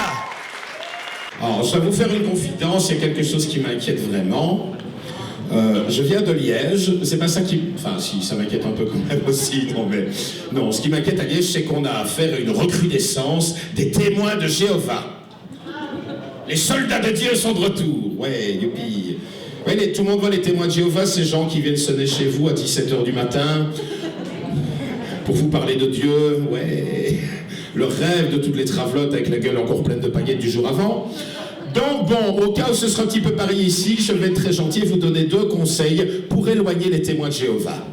Alors, je vais vous faire une confidence, il y a quelque chose qui m'inquiète vraiment. Je viens de Liège, c'est pas ça qui... Enfin, si, ça m'inquiète un peu quand même aussi, non, mais... Non, ce qui m'inquiète à Liège, c'est qu'on a affaire à une recrudescence des témoins de Jéhovah. Les soldats de Dieu sont de retour, ouais, youpi. Ouais, tout le monde voit les témoins de Jéhovah, ces gens qui viennent sonner chez vous à 17h du matin pour vous parler de Dieu, ouais... Le rêve de toutes les travelottes avec la gueule encore pleine de paillettes du jour avant. Donc bon, au cas où ce sera un petit peu pareil ici, je vais être très gentil et vous donner 2 conseils pour éloigner les témoins de Jéhovah.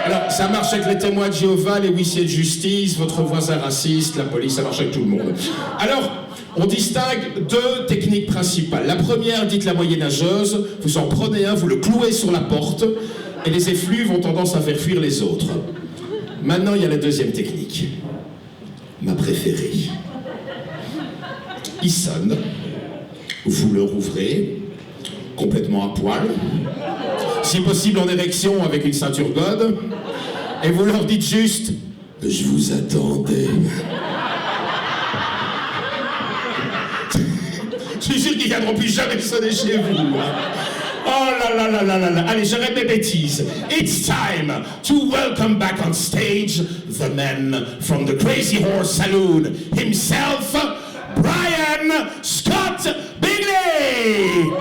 Alors, ça marche avec les témoins de Jéhovah, les huissiers de justice, votre voisin raciste, la police, ça marche avec tout le monde. Alors, on distingue 2 techniques principales. La première, dite la moyenâgeuse, vous en prenez un, vous le clouez sur la porte, et les effluves ont tendance à faire fuir les autres. Maintenant, il y a la deuxième technique. Ma préférée. Il sonne, vous le rouvrez, complètement à poil, si possible en érection avec une ceinture God, et vous leur dites juste « Je vous attendais ». Je suis sûr qu'ils ne viendront plus jamais sonner chez vous. Oh là là là là là là. Allez, j'arrête mes bêtises. It's time to welcome back on stage the man from the Crazy Horse Saloon himself, Brian Scott Bigley!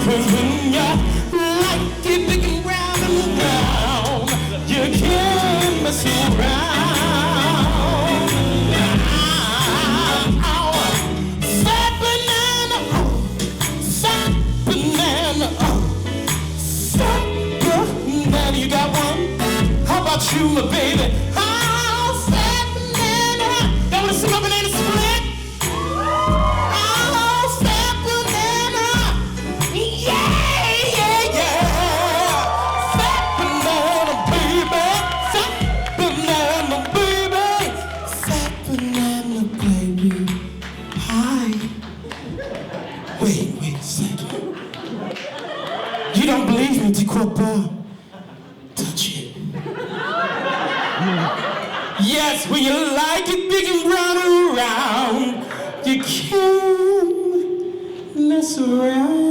Cause when you like it big and round and wait a second. You don't believe me, tu crois pas? Touch it. Yes, when you like it big and brown and round, you can't mess around.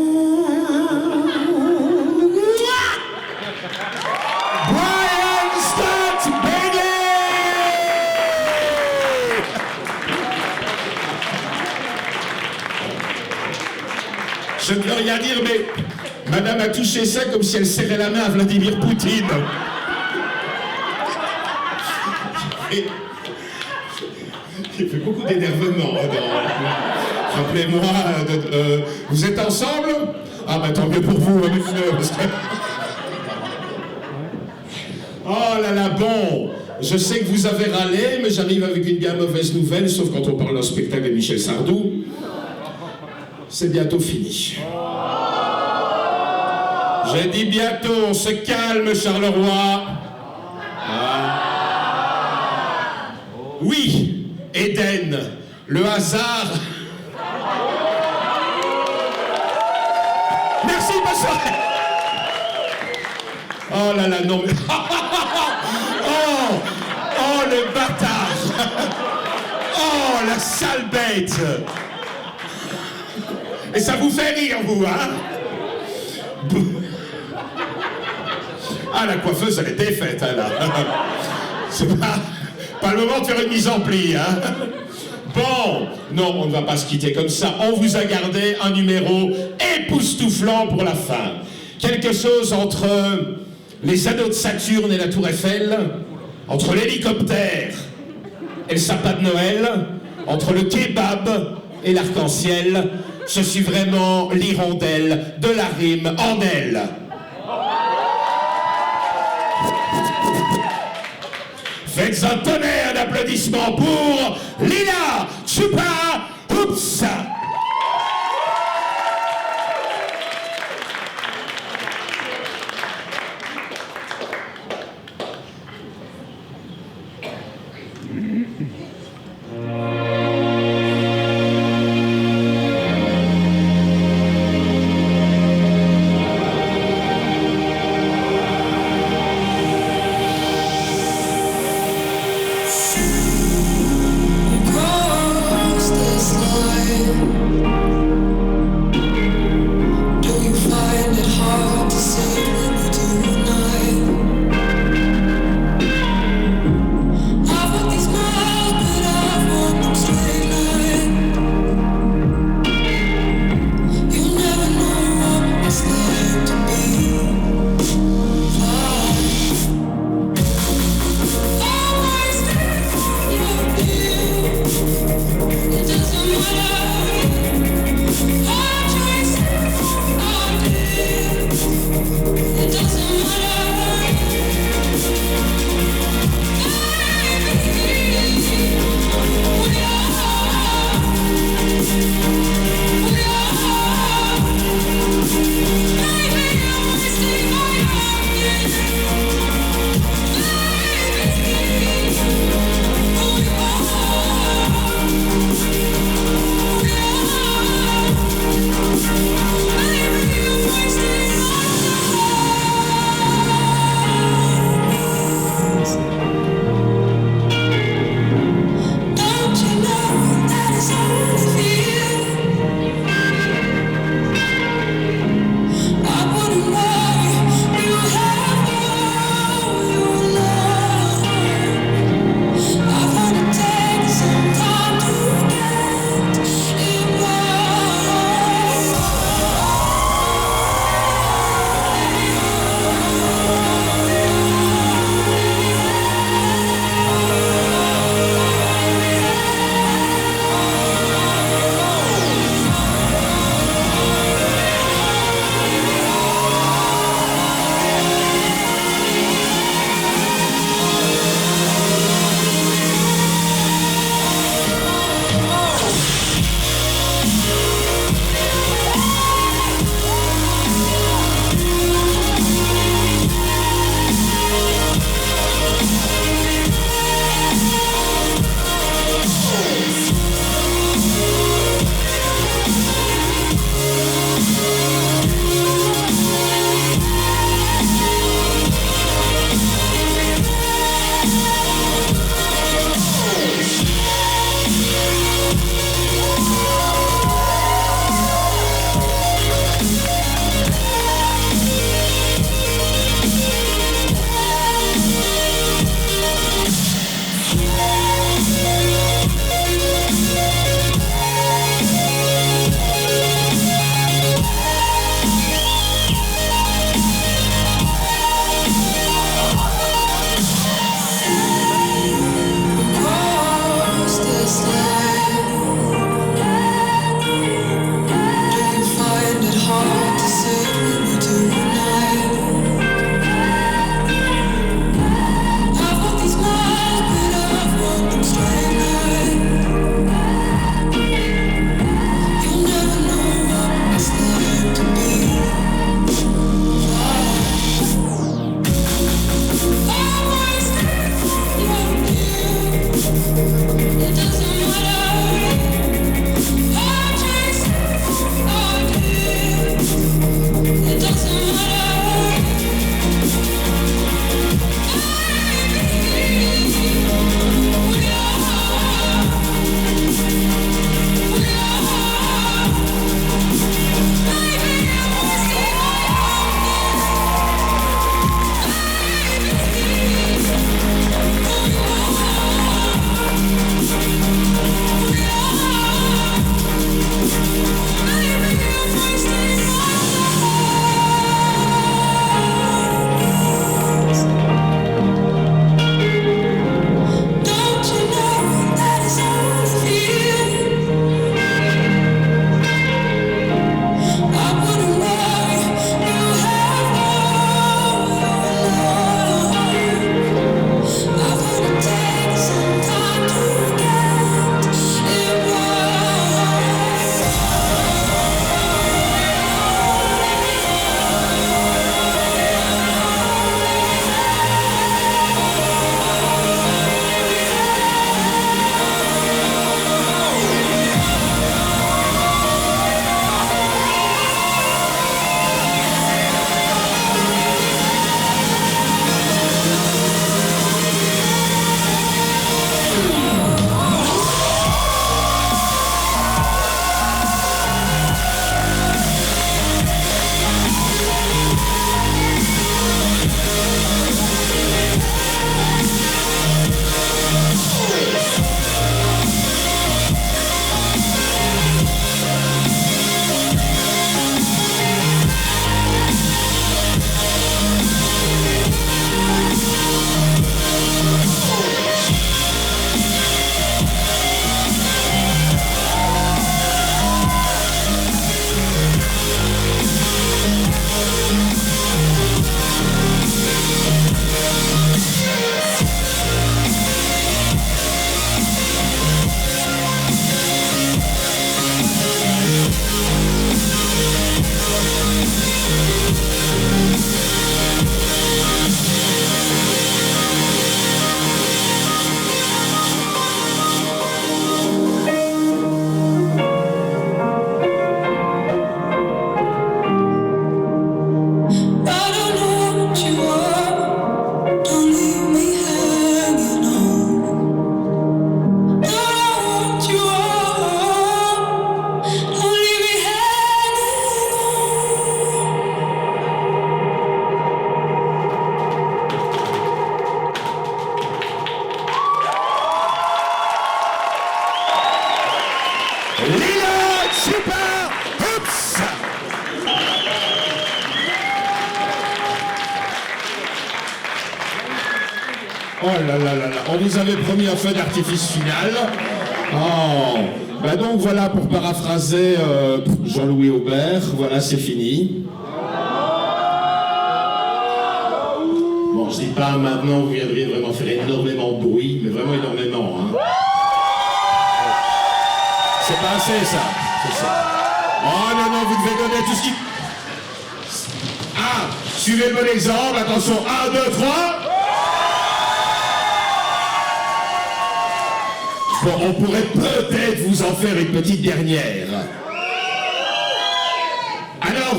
Brian Stott, baby! Je ne veux rien dire, mais madame a touché ça comme si elle serrait la main à Vladimir Poutine. Et il fait beaucoup d'énervement. Rappelez-moi, vous êtes ensemble? Ah, bah tant mieux pour vous, monsieur. Parce que... Oh là là, bon, je sais que vous avez râlé, mais j'arrive avec une bien mauvaise nouvelle, sauf quand on parle d'un spectacle de Michel Sardou. C'est bientôt fini. J'ai dit bientôt, on se calme, Charleroi. Ah. Oui, Éden, le hasard. Merci, bonne soirée. Oh là là, non mais... Oh, le bâtard. Oh, la sale bête. Et ça vous fait rire, vous, hein? Ah, la coiffeuse, elle est défaite, hein, là. C'est pas le moment de faire une mise en pli, hein. Bon, non, on ne va pas se quitter comme ça. On vous a gardé un numéro époustouflant pour la fin. Quelque chose entre les anneaux de Saturne et la Tour Eiffel, entre l'hélicoptère et le sapin de Noël, entre le kebab et l'arc-en-ciel. Je suis vraiment l'hirondelle de la rime en elle. Faites un tonnerre d'applaudissements pour Lila Chupa Hoops. Across this line Oh là là là là, on vous avait promis un feu d'artifice final. Oh, bah donc voilà, pour paraphraser Jean-Louis Aubert, voilà, c'est fini. Bon, je dis pas maintenant, vous viendriez vraiment faire énormément de bruit, mais vraiment énormément, hein. C'est pas assez, ça. C'est ça. Oh non, non, vous devez donner tout ce qui... Ah, suivez le bon exemple, attention, 1, 2, 3... Bon, on pourrait peut-être vous en faire une petite dernière. Alors,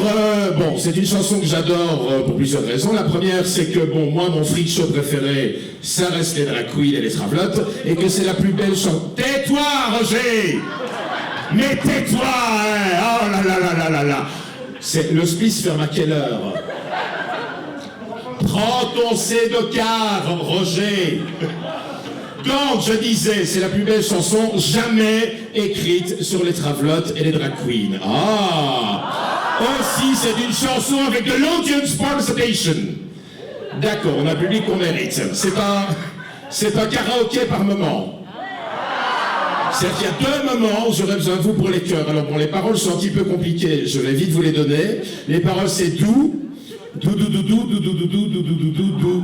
bon, c'est une chanson que j'adore pour plusieurs raisons. La première, c'est que, bon, moi, mon freak show préféré, ça reste les drag queens et les travlottes, et que c'est la plus belle chanson. Tais-toi, Roger! Mais tais-toi, hein! Oh là là là là là là! Le Spliss ferme à quelle heure? Prends ton C de car, Roger! Donc, je disais, c'est la plus belle chanson jamais écrite sur les travlottes et les drag queens. Ah! Aussi, c'est une chanson avec de l'audience participation. D'accord, on a un public qu'on mérite. C'est un karaoké par moment. C'est-à-dire qu'il y a 2 moments où j'aurais besoin de vous pour les chœurs. Alors bon, les paroles sont un petit peu compliquées, je vais vite vous les donner. Les paroles, c'est doux, doux, doux, doux, doux, doux, doux, doux, doux, doux, doux, doux, doux, doux.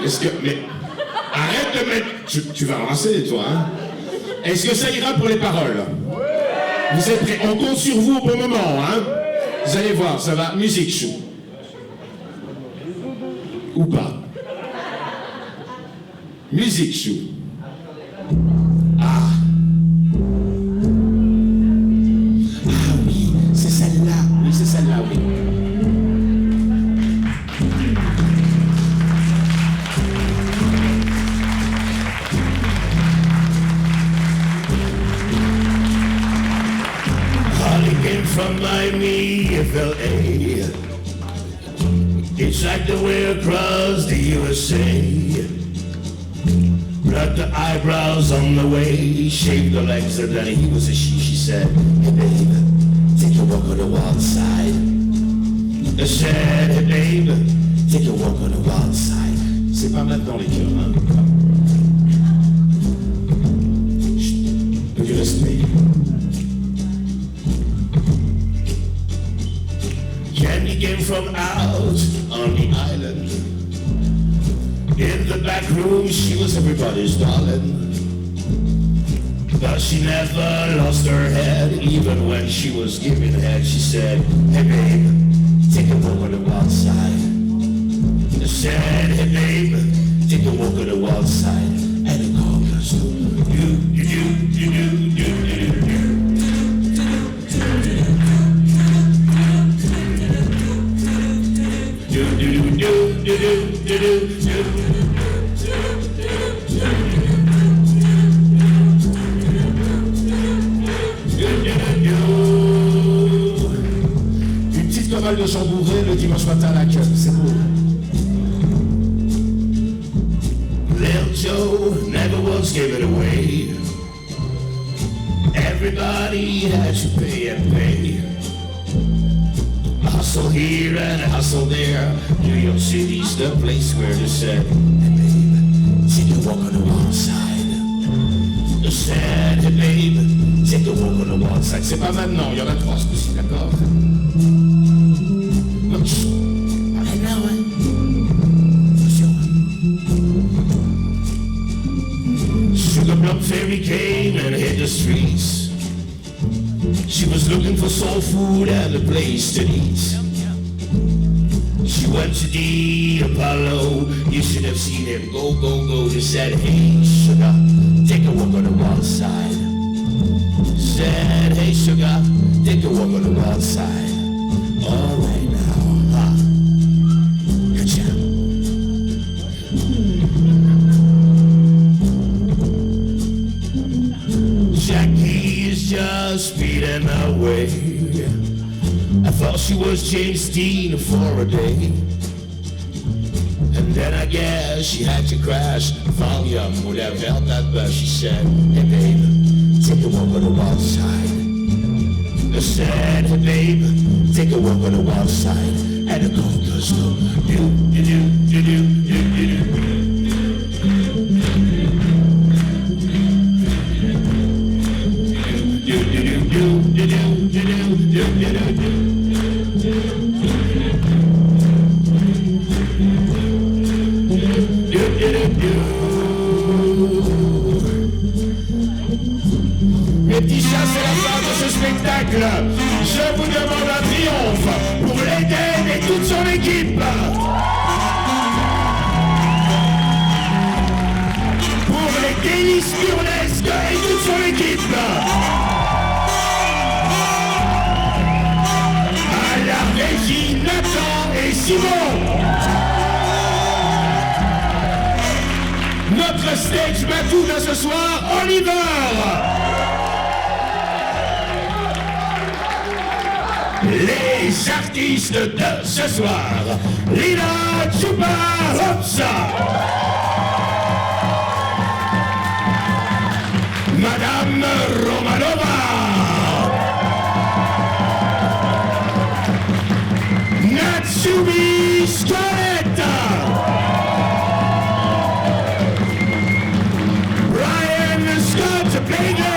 Est-ce que... Mais... Arrête de mettre... Tu vas embrasser, toi, hein? Est-ce que ça ira pour les paroles? Vous êtes prêts? On compte sur vous au bon moment, hein? Vous allez voir, ça va. Musique chou. Ou pas. Musique chou. Ah. Ah oui, c'est celle-là. Oui, c'est celle-là, oui. From Miami, FLA. It's like the way across the USA. Plucked the eyebrows on the way, shaved the legs, and then he was a she said, hey babe, take a walk on the wild side. I said, hey babe, take a walk on the wild side. C'est pas maintenant les cœurs, hein? Chut, peu de respect. Candy came from out on the island. In the back room, she was everybody's darling. But she never lost her head, even when she was giving head. She said, hey babe, take a walk on the wild side. I said, hey babe, take a walk on the wild side. And the call goes, do. Une petite chorale de chant bourré le dimanche matin à la queue, c'est beau. Little Joe never once gave it away. Everybody had to pay and pay. Hustle here and hustle there. New York City's the place where they said, hey babe, take a walk on the wild side. They said, hey babe, take a walk on the wild side. C'est pas maintenant, il y en a 3 ce coup-ci, d'accord? Non, chut. Maintenant, hein? Sugar Plum Fairy came and hit the streets. She was looking for soul food and a place to eat. She went to the Apollo. You should have seen him go, go, go. They said, hey, sugar, take a walk on the wild side. Said, hey, sugar, take a walk on the wild side. All right now, huh? Gotcha. Jackie is just speeding away. I thought she was James Dean for a day. And then I guess she had to crash. Volume would have held that bus. She said, hey babe, take a walk on the wild side. I said, hey babe, take a walk on the wild side. and the cold goes slow. Mes petits chats, c'est la fin de ce spectacle. Je vous demande un triomphe pour l'Éden et toute son équipe. Pour les délices burlesques et toute son équipe. À la régie, Nathan et Simon. Notre stage batou de ce soir, Oliver. Les artistes de ce soir, Lina Chupa-Hopsa, Madame Romanova, Natsumi Scarletta, Brian Scott Bailey,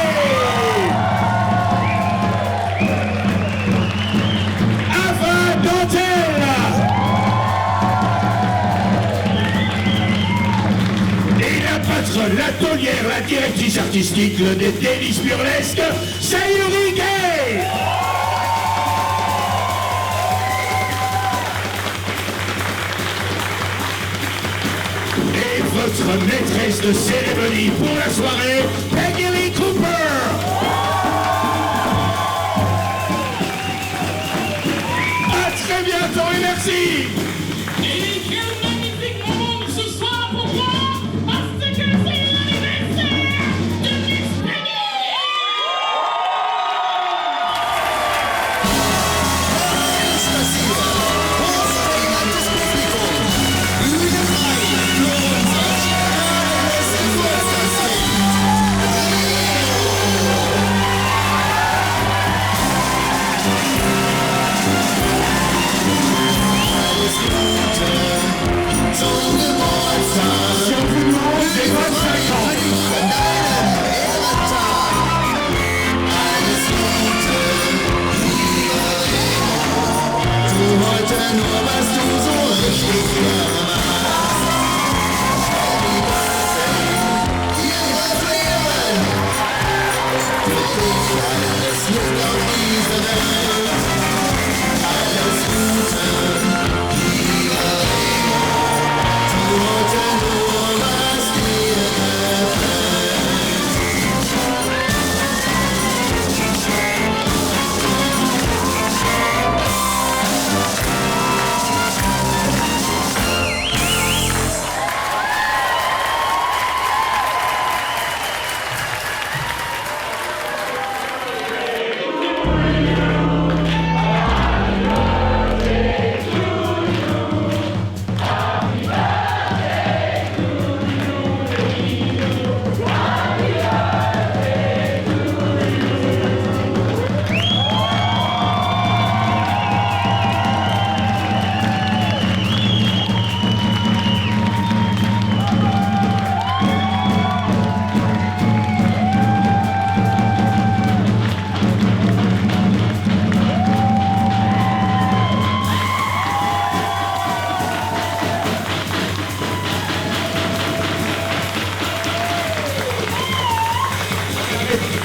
la taulière, la directrice artistique des délices burlesques, Sayuri Gay. Et votre maîtresse de cérémonie pour la soirée, Peggy Lee Cooper. À très bientôt et merci.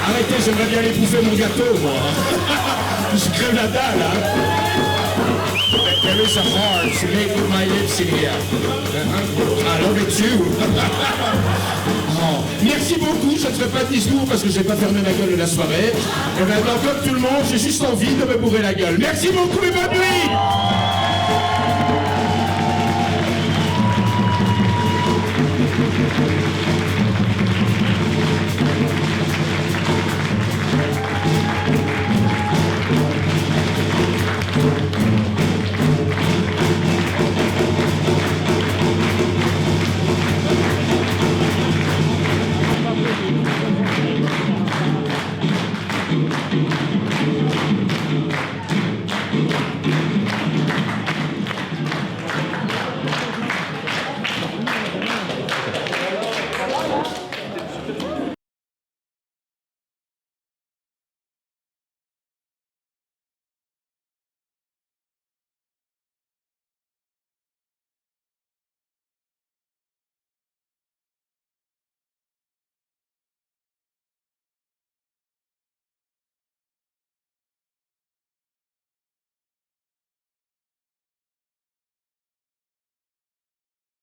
Arrêtez, j'aimerais bien aller bouffer mon gâteau, moi. Je crève la dalle, hein. There is a heart to make with my lips in here. I love it too. Oh. Merci beaucoup, je ne ferai pas de discours parce que je n'ai pas fermé ma gueule de la soirée. Et maintenant, comme tout le monde, j'ai juste envie de me bourrer la gueule. Merci beaucoup et bonne nuit.